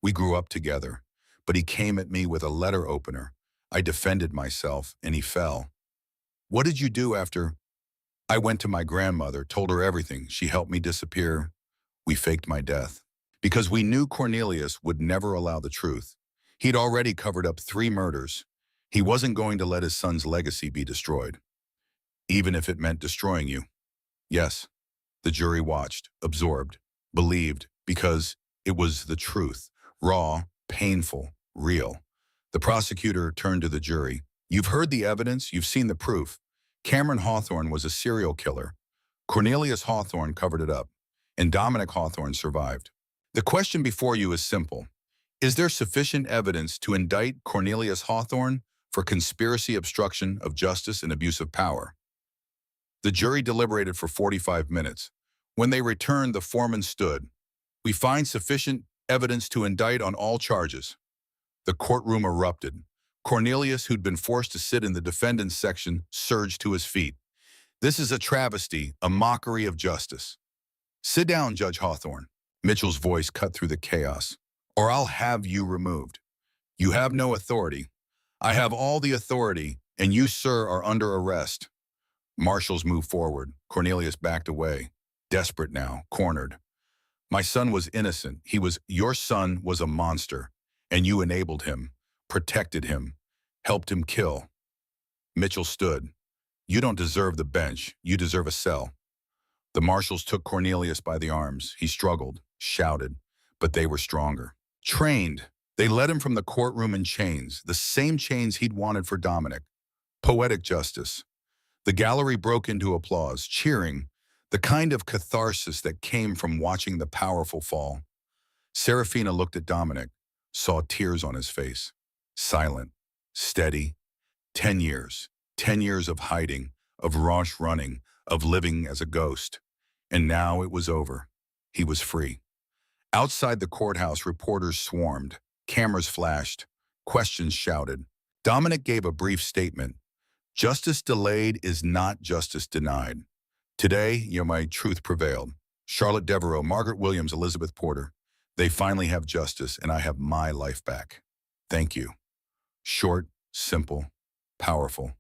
We grew up together, but he came at me with a letter opener. I defended myself, and he fell. What did you do after? I went to my grandmother, told her everything. She helped me disappear. We faked my death. Because we knew Cornelius would never allow the truth. He'd already covered up 3 murders. He wasn't going to let his son's legacy be destroyed, even if it meant destroying you. Yes, the jury watched, absorbed, believed, because it was the truth, raw, painful, real. The prosecutor turned to the jury. You've heard the evidence, you've seen the proof. Cameron Hawthorne was a serial killer. Cornelius Hawthorne covered it up, and Dominic Hawthorne survived. The question before you is simple. Is there sufficient evidence to indict Cornelius Hawthorne for conspiracy, obstruction of justice, and abuse of power? The jury deliberated for 45 minutes. When they returned, the foreman stood. We find sufficient evidence to indict on all charges. The courtroom erupted. Cornelius, who'd been forced to sit in the defendant's section, surged to his feet. This is a travesty, a mockery of justice. Sit down, Judge Hawthorne. Mitchell's voice cut through the chaos. Or I'll have you removed. You have no authority. I have all the authority, and you, sir, are under arrest. Marshals moved forward. Cornelius backed away, desperate now, cornered. My son was innocent. Your son was a monster, and you enabled him, protected him, helped him kill. Mitchell stood. You don't deserve the bench. You deserve a cell. The marshals took Cornelius by the arms. He struggled, shouted, but they were stronger. Trained. They led him from the courtroom in chains, the same chains he'd wanted for Dominic. Poetic justice. The gallery broke into applause, cheering, the kind of catharsis that came from watching the powerful fall. Serafina looked at Dominic, saw tears on his face. Silent, steady. 10 years. 10 years of hiding, of rash running, of living as a ghost. And now it was over. He was free. Outside the courthouse, reporters swarmed. Cameras flashed. Questions shouted. Dominic gave a brief statement. Justice delayed is not justice denied. Today, my truth prevailed. Charlotte Devereaux, Margaret Williams, Elizabeth Porter. They finally have justice, and I have my life back. Thank you. Short, simple, powerful.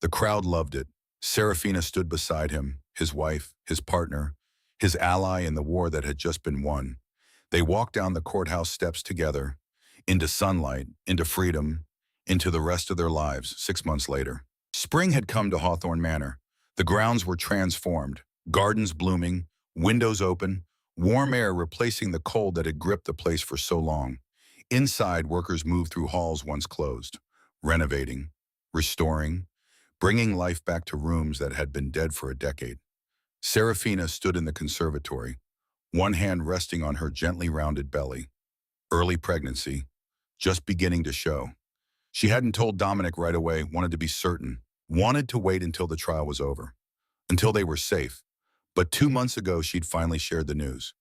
The crowd loved it. Serafina stood beside him, his wife, his partner, his ally in the war that had just been won. They walked down the courthouse steps together, into sunlight, into freedom, into the rest of their lives 6 months later. Spring had come to Hawthorne Manor. The grounds were transformed, gardens blooming, windows open, warm air replacing the cold that had gripped the place for so long. Inside, workers moved through halls once closed, renovating, restoring, bringing life back to rooms that had been dead for a decade. Serafina stood in the conservatory, one hand resting on her gently rounded belly. Early pregnancy, just beginning to show. She hadn't told Dominic right away, wanted to be certain, wanted to wait until the trial was over, until they were safe. But 2 months ago, she'd finally shared the news.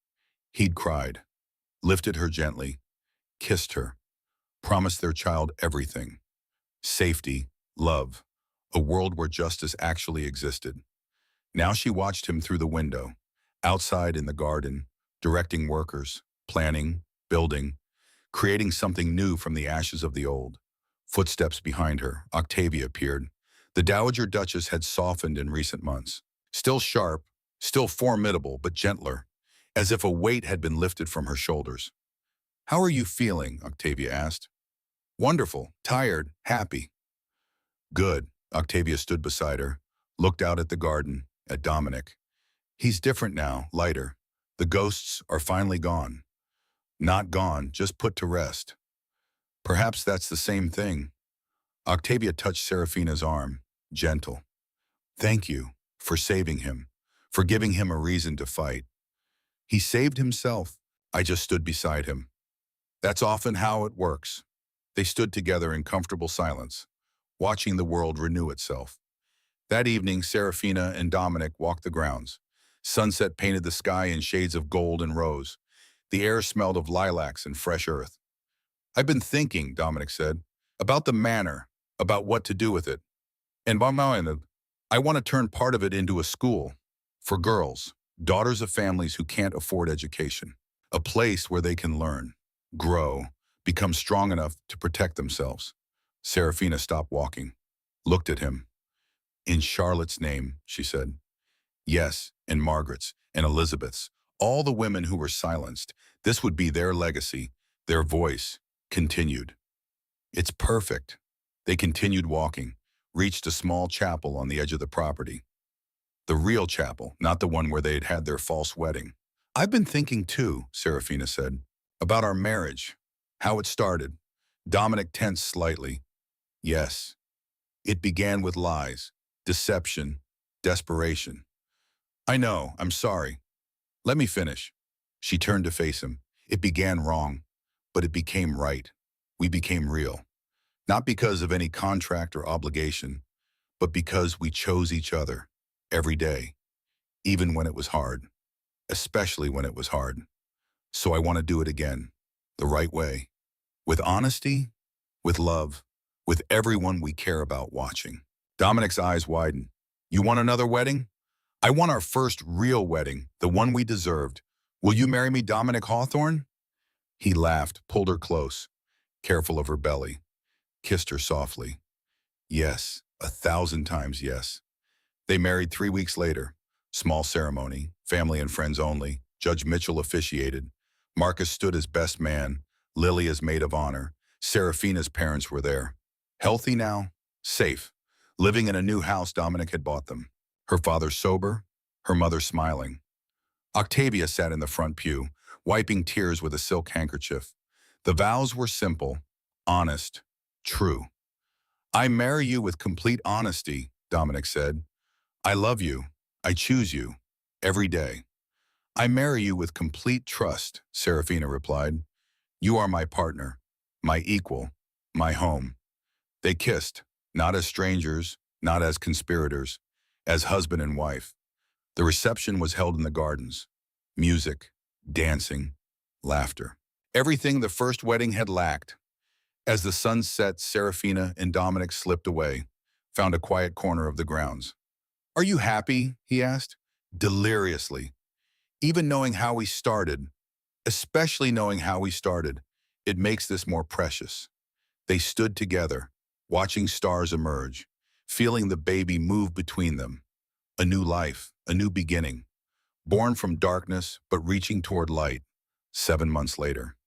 He'd cried, lifted her gently, kissed her, promised their child everything. Safety, love, a world where justice actually existed. Now she watched him through the window, outside in the garden, directing workers, planning, building, creating something new from the ashes of the old. Footsteps behind her, Octavia appeared. The Dowager Duchess had softened in recent months. Still sharp, still formidable, but gentler, as if a weight had been lifted from her shoulders. "How are you feeling?" Octavia asked. "Wonderful, tired, happy." "Good." Octavia stood beside her, looked out at the garden, at Dominic. "He's different now, lighter. The ghosts are finally gone. Not gone, just put to rest." "Perhaps that's the same thing." Octavia touched Serafina's arm, gentle. "Thank you for saving him, for giving him a reason to fight. He saved himself. I just stood beside him." That's often how it works. They stood together in comfortable silence, watching the world renew itself. That evening, Serafina and Dominic walked the grounds. Sunset painted the sky in shades of gold and rose. The air smelled of lilacs and fresh earth. "I've been thinking," Dominic said, "about the manor, about what to do with it. And by mind, I want to turn part of it into a school for girls, daughters of families who can't afford education. A place where they can learn, grow, become strong enough to protect themselves." Serafina stopped walking, looked at him. "In Charlotte's name," she said. "Yes, and Margaret's, and Elizabeth's, all the women who were silenced. This would be their legacy, their voice, continued." "It's perfect." They continued walking, reached a small chapel on the edge of the property. The real chapel, not the one where they had had their false wedding. "I've been thinking too," Serafina said, "about our marriage, how it started." Dominic tensed slightly. "Yes, it began with lies, deception, desperation." "I know, I'm sorry. Let me finish." She turned to face him. "It began wrong, but it became right. We became real. Not because of any contract or obligation, but because we chose each other every day, even when it was hard, especially when it was hard. So I want to do it again, the right way, with honesty, with love, with everyone we care about watching." Dominic's eyes widened. "You want another wedding?" "I want our first real wedding, the one we deserved. Will you marry me, Dominic Hawthorne?" He laughed, pulled her close, careful of her belly, kissed her softly. "Yes, 1,000 times yes." They married 3 weeks later. Small ceremony, family and friends only. Judge Mitchell officiated. Marcus stood as best man, Lily as maid of honor. Serafina's parents were there. Healthy now, safe, living in a new house Dominic had bought them. Her father sober, her mother smiling. Octavia sat in the front pew, wiping tears with a silk handkerchief. The vows were simple, honest, true. "I marry you with complete honesty," Dominic said. "I love you. I choose you. Every day." "I marry you with complete trust," Serafina replied. "You are my partner, my equal, my home." They kissed, not as strangers, not as conspirators, as husband and wife. The reception was held in the gardens. Music, dancing, laughter. Everything the first wedding had lacked. As the sun set, Serafina and Dominic slipped away, found a quiet corner of the grounds. "Are you happy?" he asked. "Deliriously. Even knowing how we started, especially knowing how we started, it makes this more precious." They stood together, watching stars emerge, feeling the baby move between them. A new life, a new beginning, born from darkness but reaching toward light. 7 months later.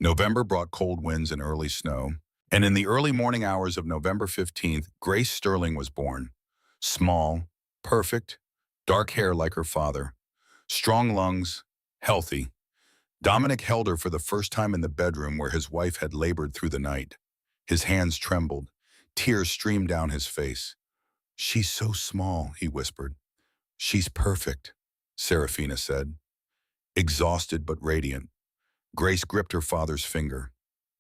November brought cold winds and early snow, and in the early morning hours of November 15th, Grace Sterling was born. Small, perfect, dark hair like her father, strong lungs, healthy. Dominic held her for the first time in the bedroom where his wife had labored through the night. His hands trembled. Tears streamed down his face. "She's so small," he whispered. "She's perfect," Serafina said. Exhausted but radiant, Grace gripped her father's finger,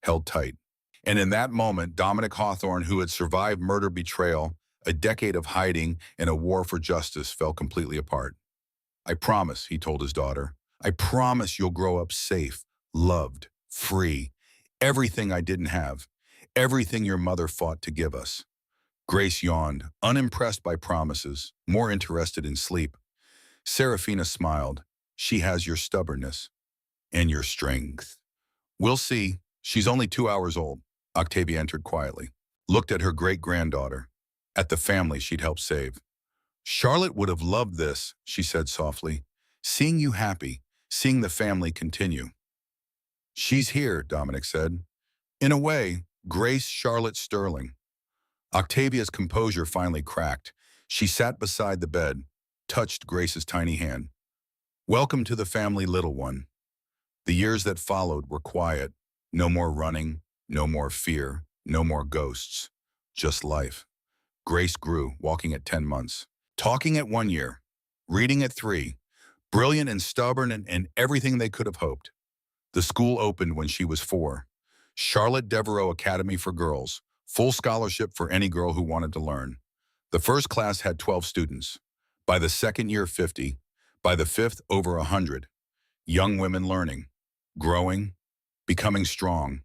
held tight. And in that moment, Dominic Hawthorne, who had survived murder, betrayal, a decade of hiding, and a war for justice, fell completely apart. "I promise," he told his daughter, "I promise you'll grow up safe, loved, free. Everything I didn't have. Everything your mother fought to give us." Grace yawned, unimpressed by promises, more interested in sleep. Serafina smiled. "She has your stubbornness and your strength." "We'll see. She's only 2 hours old." Octavia entered quietly, looked at her great-granddaughter, at the family she'd helped save. "Charlotte would have loved this," she said softly. "Seeing you happy, seeing the family continue." "She's here," Dominic said. "In a way, Grace Charlotte Sterling." Octavia's composure finally cracked. She sat beside the bed, touched Grace's tiny hand. "Welcome to the family, little one." The years that followed were quiet. No more running, no more fear, no more ghosts. Just life. Grace grew, walking at 10 months, talking at 1 year, reading at 3, brilliant and stubborn and everything they could have hoped. The school opened when she was 4. Charlotte Devereaux Academy for Girls, full scholarship for any girl who wanted to learn. The first class had 12 students. By the second year, 50. By the fifth, over 100. Young women learning, growing, becoming strong.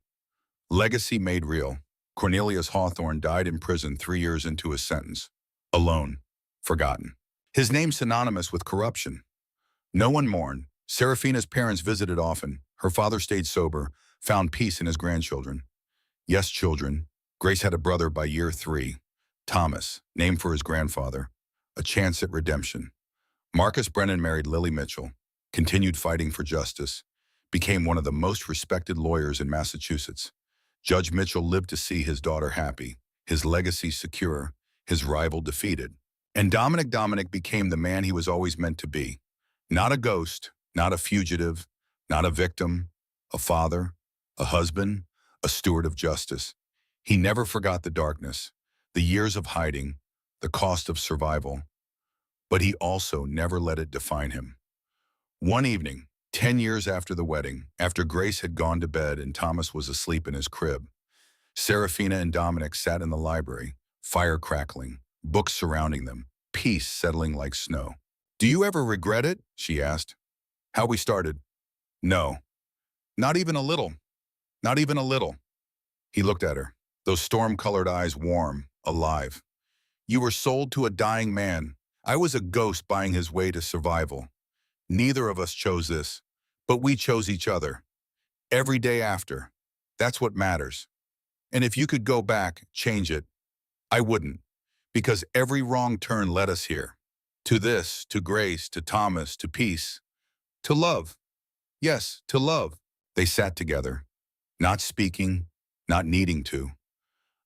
Legacy made real. Cornelius Hawthorne died in prison 3 years into his sentence. Alone, forgotten. His name synonymous with corruption. No one mourned. Serafina's parents visited often. Her father stayed sober, found peace in his grandchildren. Yes, children. Grace had a brother by year 3, Thomas, named for his grandfather. A chance at redemption. Marcus Brennan married Lily Mitchell, continued fighting for justice, became one of the most respected lawyers in Massachusetts. Judge Mitchell lived to see his daughter happy, his legacy secure, his rival defeated. And Dominic became the man he was always meant to be. Not a ghost, not a fugitive, not a victim, a father, a husband, a steward of justice. He never forgot the darkness, the years of hiding, the cost of survival. But he also never let it define him. One evening, 10 years after the wedding, after Grace had gone to bed and Thomas was asleep in his crib, Serafina and Dominic sat in the library, fire crackling, books surrounding them, peace settling like snow. "Do you ever regret it?" she asked. "How we started?" "No, not even a little. Not even a little." He looked at her, those storm-colored eyes warm, alive. "You were sold to a dying man. I was a ghost buying his way to survival. Neither of us chose this, but we chose each other. Every day after. That's what matters. And if you could go back, change it, I wouldn't. Because every wrong turn led us here. To this, to Grace, to Thomas, to peace. To love. Yes, to love." They sat together, not speaking, not needing to.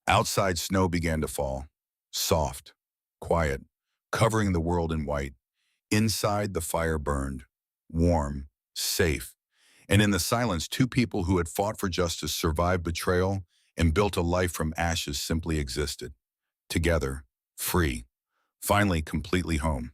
Outside, snow began to fall. Soft, quiet, covering the world in white. Inside, the fire burned, warm, safe. And in the silence, two people who had fought for justice, survived betrayal, and built a life from ashes simply existed. Together, free, finally completely home.